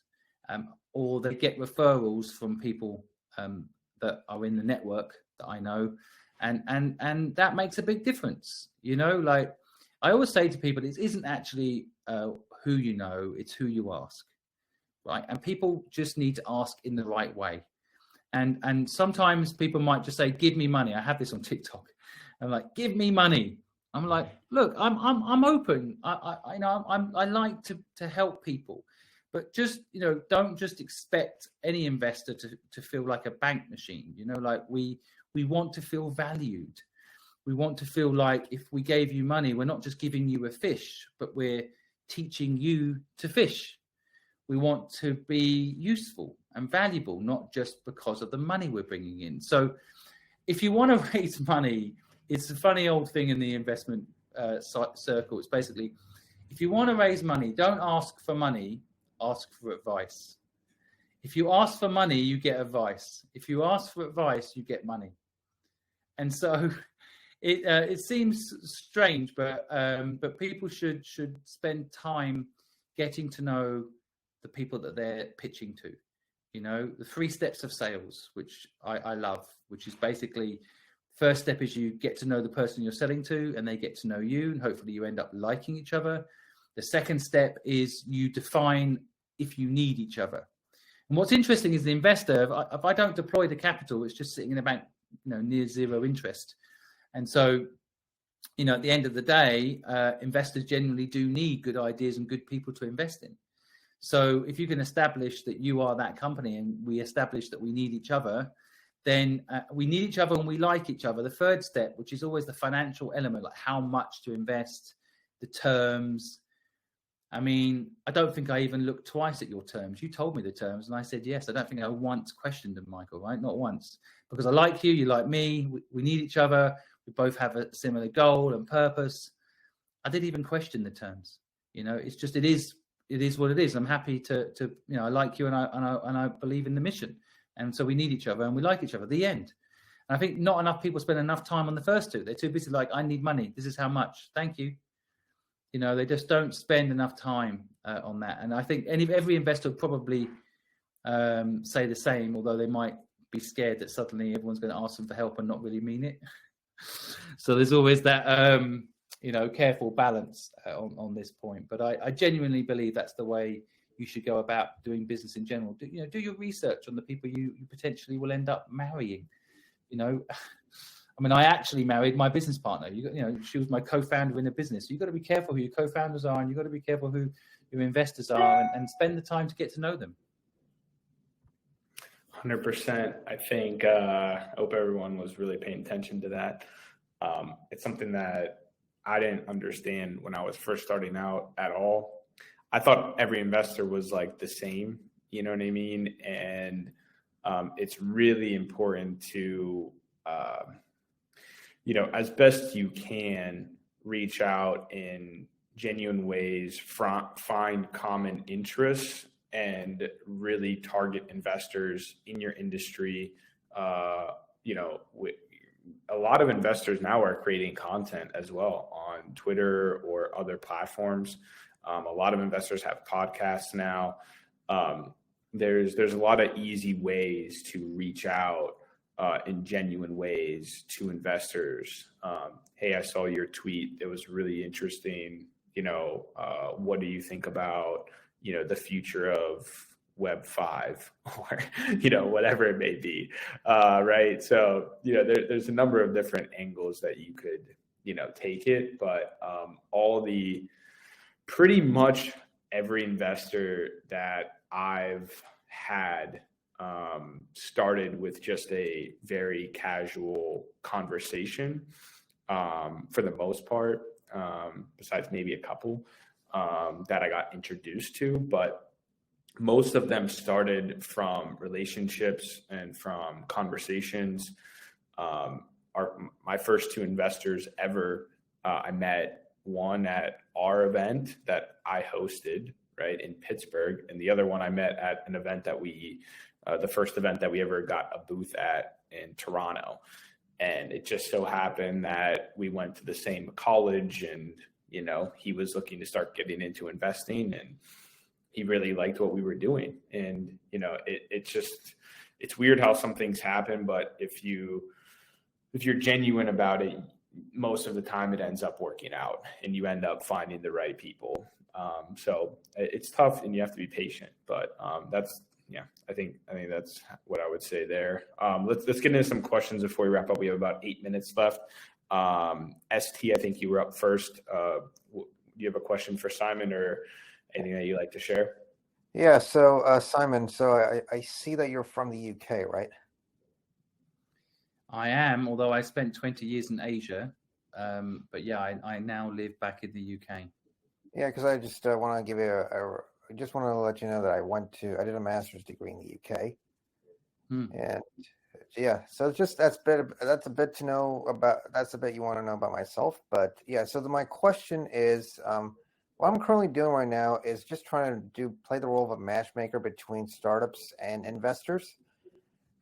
or they get referrals from people that are in the network that I know, and that makes a big difference. You know, like I always say to people, it isn't actually who you know, it's who you ask, right? And people just need to ask in the right way. And sometimes people might just say, "Give me money." I have this on TikTok. I'm like, "Give me money." I'm like, "Look, I'm open. I like to help people, but just, you know, don't just expect any investor to feel like a bank machine. You know, like we want to feel valued. We want to feel like if we gave you money, we're not just giving you a fish, but we're teaching you to fish. We want to be useful and valuable, not just because of the money we're bringing in." So if you want to raise money, it's a funny old thing in the investment circle. It's basically, if you want to raise money, don't ask for money, ask for advice. If you ask for money, you get advice. If you ask for advice, you get money. And so it seems strange, but people should spend time getting to know the people that they're pitching to. You know, the 3 steps of sales, which I love, which is basically, first step is you get to know the person you're selling to and they get to know you, and hopefully you end up liking each other. The second step is you define if you need each other. And what's interesting is the investor, if I don't deploy the capital, it's just sitting in a bank, you know, near zero interest. And so, you know, at the end of the day, investors generally do need good ideas and good people to invest in. So if you can establish that you are that company and we establish that we need each other, then we need each other and we like each other. The third step, which is always the financial element, like how much to invest, the terms. I mean, I don't think I even looked twice at your terms. You told me the terms and I said yes. I don't think I once questioned them, Michael, right? Not once. Because I like you, you like me, we need each other. We both have a similar goal and purpose. I didn't even question the terms. You know, it's just, it is what it is. I'm happy to you know, I like you and I believe in the mission. And so we need each other and we like each other, the end. And I think not enough people spend enough time on the first two. They're too busy like, I need money. This is how much. Thank you. You know, they just don't spend enough time on that. And I think every investor would probably say the same, although they might be scared that suddenly everyone's going to ask them for help and not really mean it. So there's always that, you know, careful balance on this point. But I genuinely believe that's the way you should go about doing business in general. Do your research on the people you potentially will end up marrying. You know, I mean, I actually married my business partner. You know, she was my co-founder in a business. So you've got to be careful who your co-founders are, and you've got to be careful who your investors are, and spend the time to get to know them. 100%. I think I hope everyone was really paying attention to that. It's something that I didn't understand when I was first starting out at all. I thought every investor was like the same, you know what I mean? And it's really important to, you know, as best you can, reach out in genuine ways, find common interests, and really target investors in your industry. You know, a lot of investors now are creating content as well on Twitter or other platforms. A lot of investors have podcasts now. There's a lot of easy ways to reach out in genuine ways to investors. Hey, I saw your tweet. It was really interesting. What do you think about, the future of Web 5 or, whatever it may be. Right. So, there's a number of different angles that you could, take it, but pretty much every investor that I've had started with just a very casual conversation for the most part, besides maybe a couple that I got introduced to, but most of them started from relationships and from conversations. My first two investors ever, I met one at our event that I hosted, right, in Pittsburgh, and the other one I met at an event that the first event that we ever got a booth at in Toronto. And it just so happened that we went to the same college, and, he was looking to start getting into investing, and he really liked what we were doing. And, it's weird how some things happen, but if you're genuine about it, most of the time it ends up working out and you end up finding the right people. So it's tough and you have to be patient, but I think that's what I would say there. Let's get into some questions before we wrap up. We have about 8 minutes left. ST, I think you were up first. Do you have a question for Simon or anything that you'd like to share? Yeah. So Simon, I see that you're from the UK, right? I am, although I spent 20 years in Asia. But yeah, I now live back in the UK. Yeah, because I just want to give you I just want to let you know that I did a master's degree in the UK. And yeah, so it's just that's a bit to know about. That's a bit you want to know about myself. But yeah, so my question is, what I'm currently doing right now is just trying to play the role of a matchmaker between startups and investors.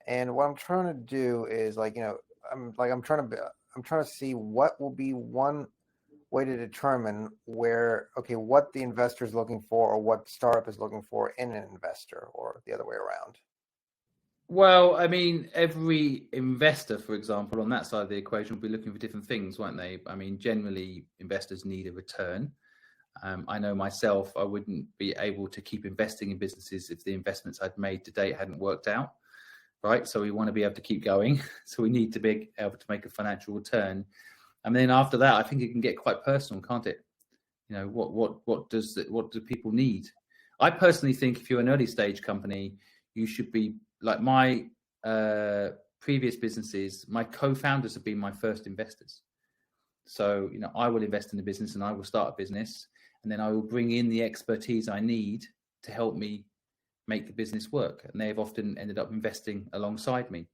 And what I'm trying to do is I'm trying to see what will be one way to determine what the investor is looking for or what startup is looking for in an investor, or the other way around. Well, I mean, every investor, for example, on that side of the equation will be looking for different things, won't they? I mean, generally, investors need a return. I know myself, I wouldn't be able to keep investing in businesses if the investments I'd made to date hadn't worked out, right? So we want to be able to keep going. So we need to be able to make a financial return. And then after that, I think it can get quite personal, can't it? What do people need? I personally think if you're an early stage company, you should be like my previous businesses. My co-founders have been my first investors. So, I will invest in the business and I will start a business, and then I will bring in the expertise I need to help me make the business work. And they've often ended up investing alongside me.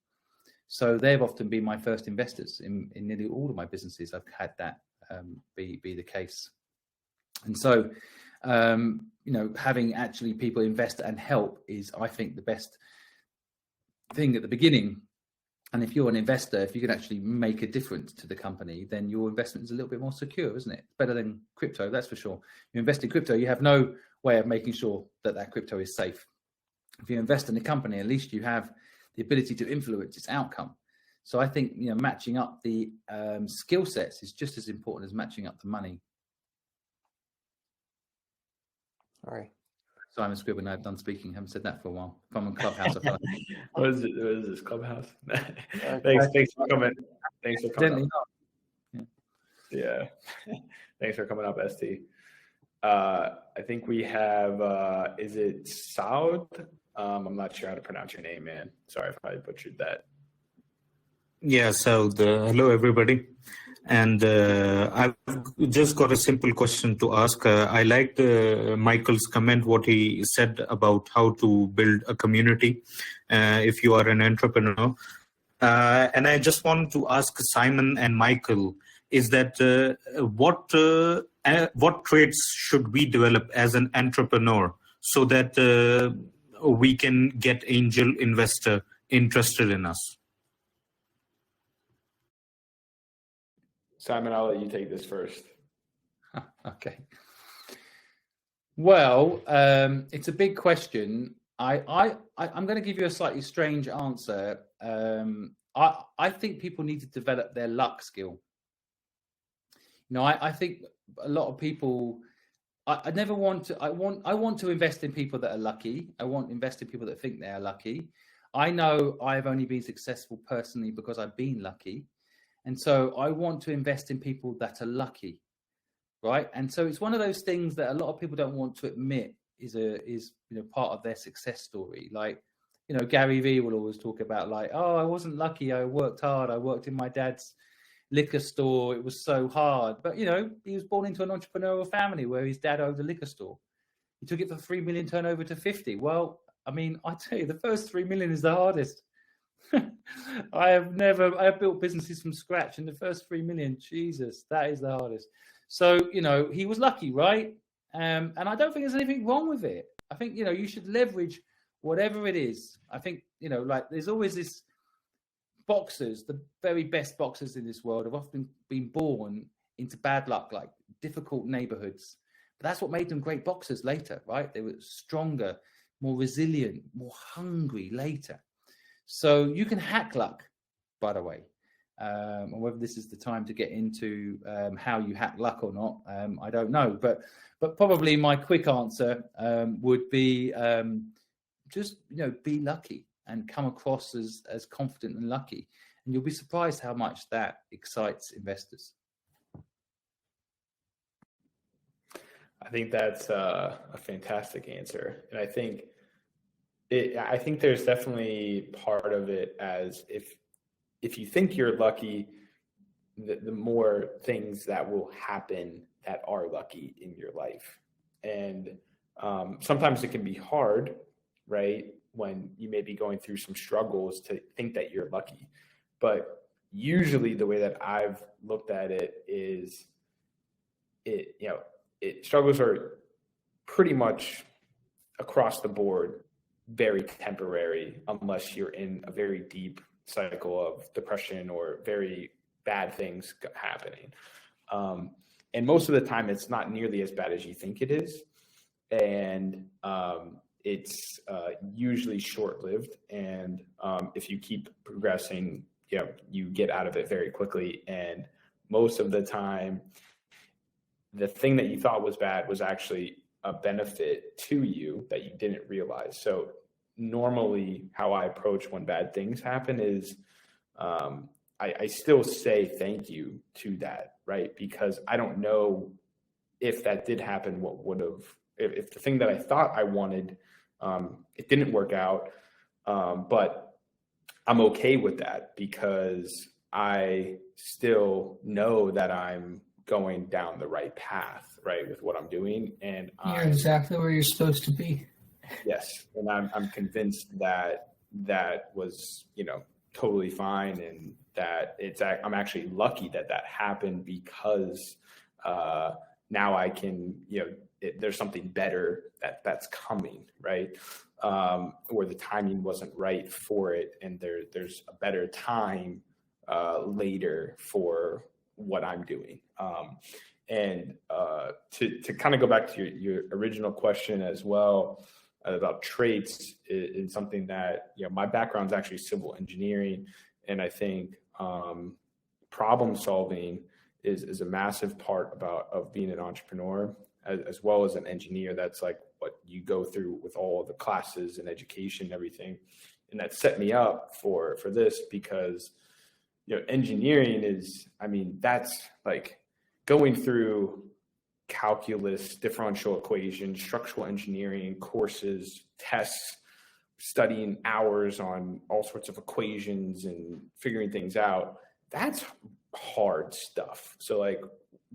So they've often been my first investors in nearly all of my businesses. I've had that be the case. And so, having actually people invest and help is, I think, the best thing at the beginning. And if you're an investor, if you can actually make a difference to the company, then your investment is a little bit more secure, isn't it? It's better than crypto, that's for sure. You invest in crypto, you have no way of making sure that crypto is safe. If you invest in a company, at least you have the ability to influence its outcome. So I think, matching up the skill sets is just as important as matching up the money. All right. Simon Squibb, now done speaking. Haven't said that for a while. If I'm on Clubhouse, I feel like... What is this, Clubhouse? Thanks for coming. Thanks for coming up. Yeah. Thanks for coming up, ST. I think we have, is it Saud? I'm not sure how to pronounce your name, man. Sorry if I butchered that. Yeah, so hello, everybody. And I've just got a simple question to ask. I liked Michael's comment, what he said about how to build a community if you are an entrepreneur. And I just want to ask Simon and Michael, is that what traits should we develop as an entrepreneur so that we can get angel investor interested in us? Simon, I'll let you take this first. Okay. Well, it's a big question. I'm going to give you a slightly strange answer. I think people need to develop their luck skill. I think a lot of people, I never want to, I want to invest in people that are lucky. I want to invest in people that think they are lucky. I know I've only been successful personally because I've been lucky. And so I want to invest in people that are lucky, right? And so it's one of those things that a lot of people don't want to admit is part of their success story. Like, Gary Vee will always talk about like, oh, I wasn't lucky. I worked hard. I worked in my dad's liquor store. It was so hard. But, he was born into an entrepreneurial family where his dad owned a liquor store. He took it from 3 million turnover to 50. Well, I mean, I tell you, the first 3 million is the hardest. I have built businesses from scratch, and the first 3 million, Jesus, that is the hardest. So, he was lucky, right? And I don't think there's anything wrong with it. I think, you should leverage whatever it is. I think, like there's always this boxers, the very best boxers in this world have often been born into bad luck, like difficult neighborhoods. But that's what made them great boxers later, right? They were stronger, more resilient, more hungry later. So you can hack luck, by the way. And whether this is the time to get into how you hack luck or not, I don't know. But probably my quick answer would be just be lucky and come across as confident and lucky, and you'll be surprised how much that excites investors. I think that's a fantastic answer, and I think there's definitely part of it as if you think you're lucky, the more things that will happen that are lucky in your life, and sometimes it can be hard, right? When you may be going through some struggles to think that you're lucky. But usually the way that I've looked at it is struggles are pretty much across the board very temporary, unless you're in a very deep cycle of depression or very bad things happening. And most of the time it's not nearly as bad as you think it is. And it's usually short-lived, and if you keep progressing, you get out of it very quickly. And most of the time, the thing that you thought was bad was actually a benefit to you that you didn't realize. So normally, how I approach when bad things happen is I still say thank you to that, right? Because I don't know if that did happen, what would have, if the thing that I thought I wanted, it didn't work out, but I'm okay with that because I still know that I'm going down the right path, right, with what I'm doing. And you're exactly where you're supposed to be. Yes. And I'm convinced that that was, totally fine. And that I'm actually lucky that happened because now I can, there's something better that's coming, right? Or the timing wasn't right for it, and there's a better time later for what I'm doing. And to kind of go back to your original question as well about traits is something that, my background is actually civil engineering, and I think problem solving is a massive part of being an entrepreneur, as well as an engineer. That's like what you go through with all the classes and education and everything. And that set me up for this because, engineering is, that's like going through calculus, differential equations, structural engineering courses, tests, studying hours on all sorts of equations and figuring things out. That's hard stuff. So like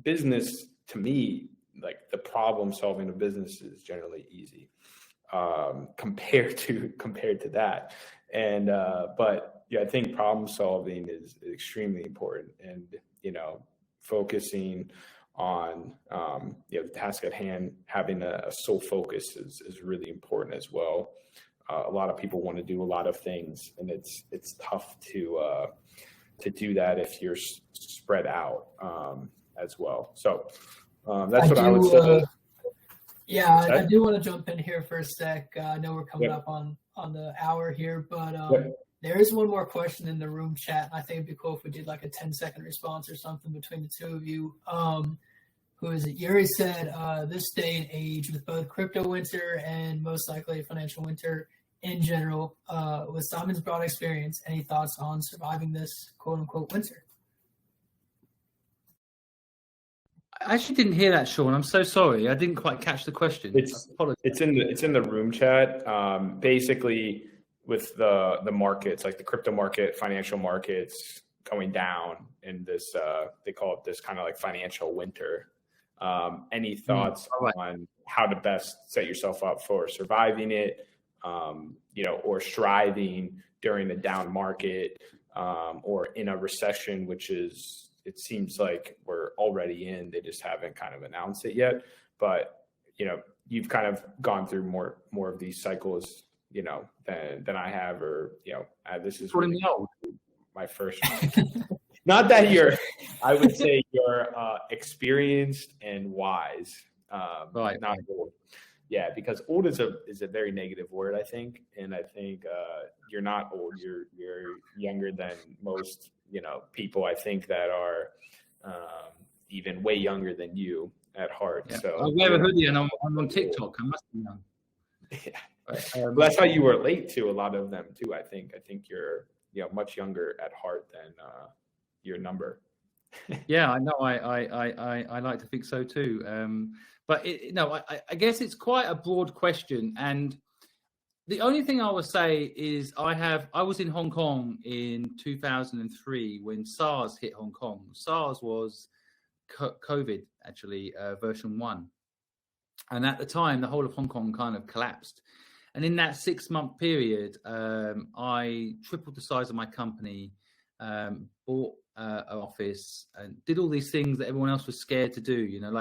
business, to me, like the problem solving of business is generally easy compared to that. And but yeah, I think problem solving is extremely important, and focusing on the task at hand, having a sole focus is really important as well. A lot of people want to do a lot of things, and it's tough to do that if you're spread out as well. So that's what I would say. Yeah, I do want to jump in here for a sec. I know we're coming up on the hour here, but There is one more question in the room chat. I think it'd be cool if we did like a 10-second response or something between the two of you. Who is it? Yuri said, this day and age with both crypto winter and most likely a financial winter in general, with Simon's broad experience, any thoughts on surviving this quote unquote winter? I actually didn't hear that, Sean. I'm so sorry. I didn't quite catch the question. It's in the room chat. Basically, with the markets, like the crypto market, financial markets going down in this, they call it this kind of like financial winter. Any thoughts on how to best set yourself up for surviving it, or striving during the down market, or in a recession, which is, it seems like we're already in, they just haven't kind of announced it yet. But, you've kind of gone through more of these cycles, than I have, or, this is really my first. Not that I would say you're experienced and wise. Right. Not old. Yeah, because old is a very negative word, I think. And I think you're not old. You're younger than most, people, I think, that are even way younger than you at heart. Yeah. So I wear a hoodie and I'm on TikTok. I must be young. Yeah. Well, that's how you were late to a lot of them too. I think you're much younger at heart than your number. Yeah, I know. I like to think so too. But I guess it's quite a broad question. And the only thing I would say is I was in Hong Kong in 2003 when SARS hit Hong Kong. SARS was COVID, actually, version 1. And at the time, the whole of Hong Kong kind of collapsed. And in that 6-month period, I tripled the size of my company, bought an office, and did all these things that everyone else was scared to do. And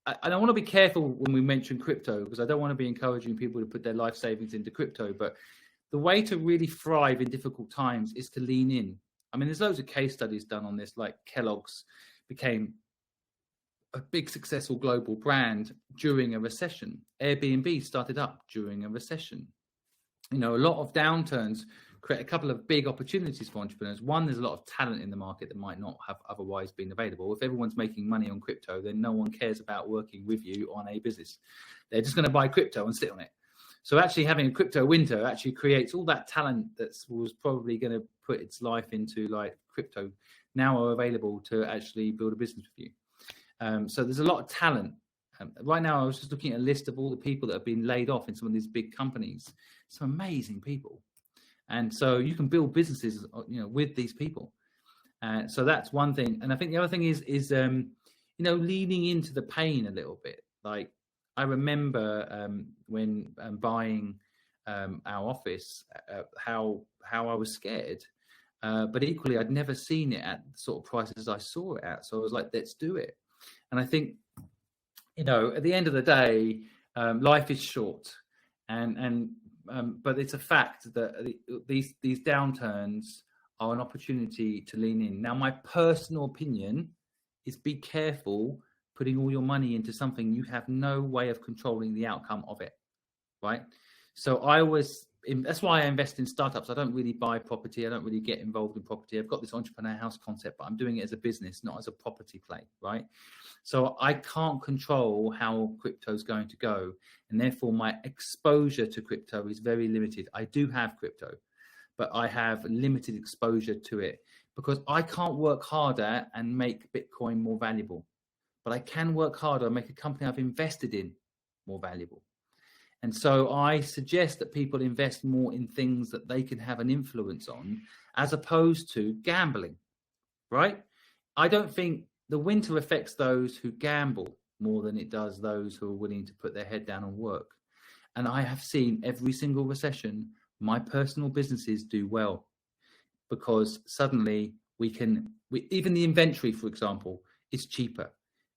I want to be careful when we mention crypto, because I don't want to be encouraging people to put their life savings into crypto. But the way to really thrive in difficult times is to lean in. I mean, there's loads of case studies done on this, like Kellogg's became a big successful global brand during a recession. Airbnb started up during a recession. A lot of downturns create a couple of big opportunities for entrepreneurs. One, there's a lot of talent in the market that might not have otherwise been available. If everyone's making money on crypto, then no one cares about working with you on a business. They're just going to buy crypto and sit on it. So actually having a crypto winter actually creates all that talent that was probably going to put its life into like crypto now are available to actually build a business with you. So there's a lot of talent. Right now, I was just looking at a list of all the people that have been laid off in some of these big companies. Some amazing people. And so you can build businesses, with these people. So that's one thing. And I think the other thing is leaning into the pain a little bit. Like I remember when buying our office, how I was scared. But equally, I'd never seen it at the sort of prices I saw it at. So I was like, let's do it. And I think, at the end of the day, life is short, but it's a fact that these downturns are an opportunity to lean in. Now, my personal opinion is be careful putting all your money into something you have no way of controlling the outcome of it, right? So that's why I invest in startups. I don't really buy property. I don't really get involved in property. I've got this entrepreneur house concept, but I'm doing it as a business, not as a property play, right? So I can't control how crypto is going to go. And therefore my exposure to crypto is very limited. I do have crypto, but I have limited exposure to it because I can't work harder and make Bitcoin more valuable, but I can work harder and make a company I've invested in more valuable. And so I suggest that people invest more in things that they can have an influence on, as opposed to gambling, right? I don't think the winter affects those who gamble more than it does those who are willing to put their head down and work. And I have seen every single recession, my personal businesses do well, because suddenly even the inventory, for example, is cheaper,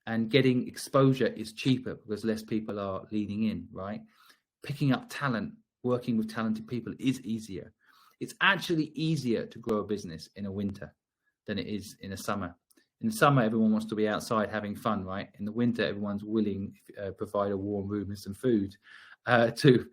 and getting exposure is cheaper because less people are leaning in, right? Picking up talent, working with talented people is easier. It's actually easier to grow a business in a winter than it is in a summer. In the summer, everyone wants to be outside having fun, right? In the winter, everyone's willing to provide a warm room and some food to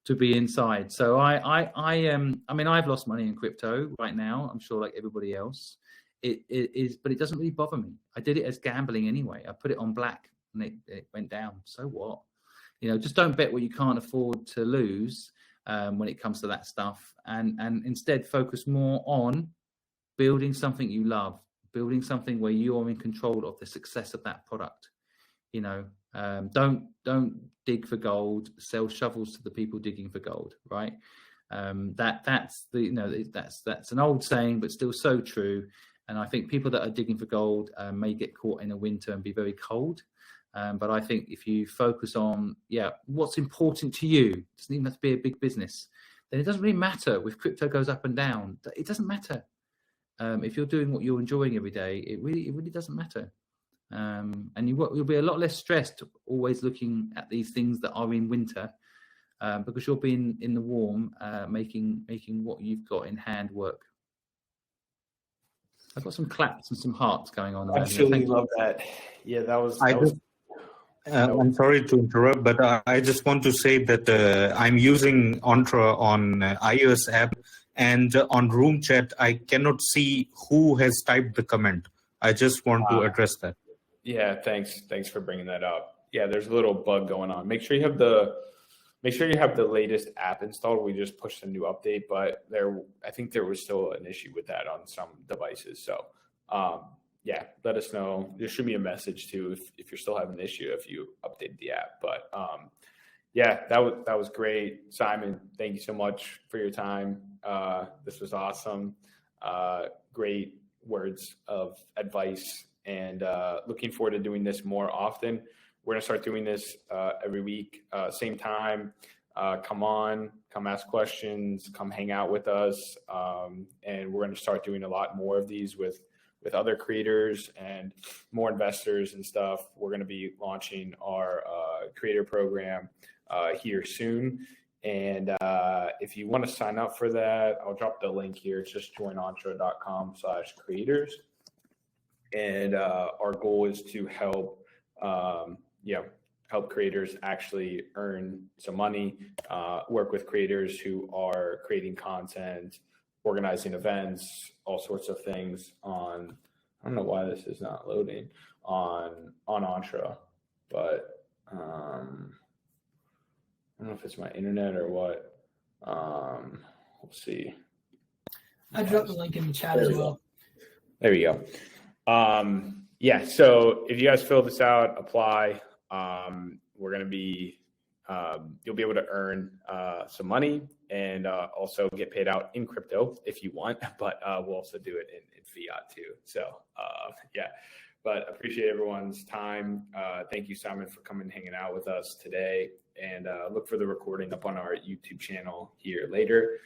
to be inside. So I mean, I've lost money in crypto right now. I'm sure like everybody else. It is, but it doesn't really bother me. I did it as gambling anyway. I put it on black and it went down. So what? Just don't bet what you can't afford to lose when it comes to that stuff, and instead focus more on building something you love, building something where you are in control of the success of that product. Don't dig for gold, sell shovels to the people digging for gold, right? That's an old saying, but still so true. And I think people that are digging for gold may get caught in a winter and be very cold. But I think if you focus on, what's important to you, it doesn't even have to be a big business, then it doesn't really matter if crypto goes up and down. It doesn't matter. If you're doing what you're enjoying every day, it really doesn't matter. And you'll be a lot less stressed always looking at these things that are in winter, because you'll be in the warm, making what you've got in hand work. I've got some claps and some hearts going on. Absolutely love that. Yeah, that was I'm sorry to interrupt, but I just want to say that I'm using Entra on iOS app, and on room chat, I cannot see who has typed the comment. I just want to address that. Yeah, thanks for bringing that up. Yeah, there's a little bug going on. Make sure you have the latest app installed. We just pushed a new update, but I think there was still an issue with that on some devices. So, let us know. Just shoot me a message too if you're still having an issue if you updated the app. But that was great, Simon. Thank you so much for your time. This was awesome. Great words of advice, and looking forward to doing this more often. We're going to start doing this every week, same time. Come ask questions, come hang out with us. And we're going to start doing a lot more of these with other creators and more investors and stuff. We're going to be launching our creator program here soon. And if you want to sign up for that, I'll drop the link here. It's just joinentra.com/creators. And our goal is to help creators actually earn some money, work with creators who are creating content, organizing events, all sorts of things on, I don't know why this is not loading, on Entra, but I don't know if it's my internet or what. We'll see. I dropped the link in the chat as well. There we go. So if you guys fill this out, apply, we're going to be, you'll be able to earn some money and also get paid out in crypto if you want, but we'll also do it in fiat too. So but appreciate everyone's time. Thank you, Simon, for coming and hanging out with us today, and look for the recording up on our YouTube channel here later.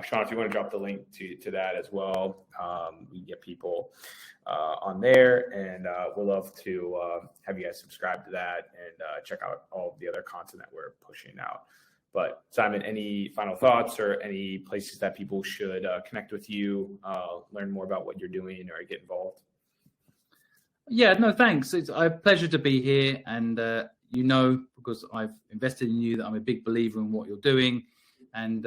Sean, if you want to drop the link to that as well, we can get people on there, and we'll love to have you guys subscribe to that and check out all of the other content that we're pushing out. But Simon, any final thoughts or any places that people should connect with you, learn more about what you're doing or get involved? Yeah, no, thanks. It's a pleasure to be here, and because I've invested in you, that I'm a big believer in what you're doing. And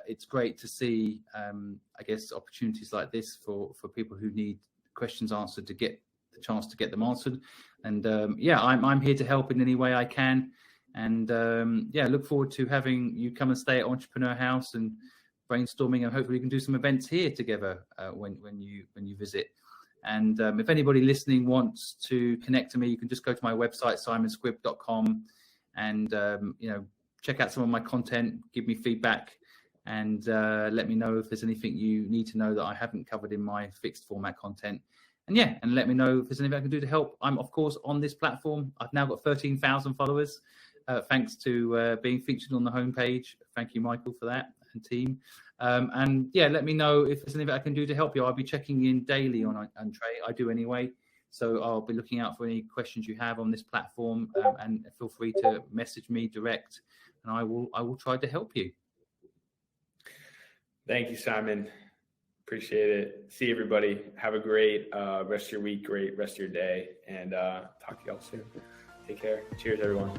it's great to see, opportunities like this for people who need questions answered to get the chance to get them answered. And I'm here to help in any way I can. And look forward to having you come and stay at Entrepreneur House and brainstorming, and hopefully we can do some events here together when you visit. And if anybody listening wants to connect to me, you can just go to my website, simonsquibb.com, and check out some of my content, give me feedback, and let me know if there's anything you need to know that I haven't covered in my fixed format content. And let me know if there's anything I can do to help. I'm, of course, on this platform. I've now got 13,000 followers, thanks to being featured on the homepage. Thank you, Michael, for that, and team. Let me know if there's anything I can do to help you. I'll be checking in daily on Entree. I do anyway. So I'll be looking out for any questions you have on this platform, and feel free to message me direct, and I will try to help you. Thank you, Simon. Appreciate it. See everybody. Have a great rest of your week, great rest of your day, and talk to y'all soon. Take care. Cheers, everyone.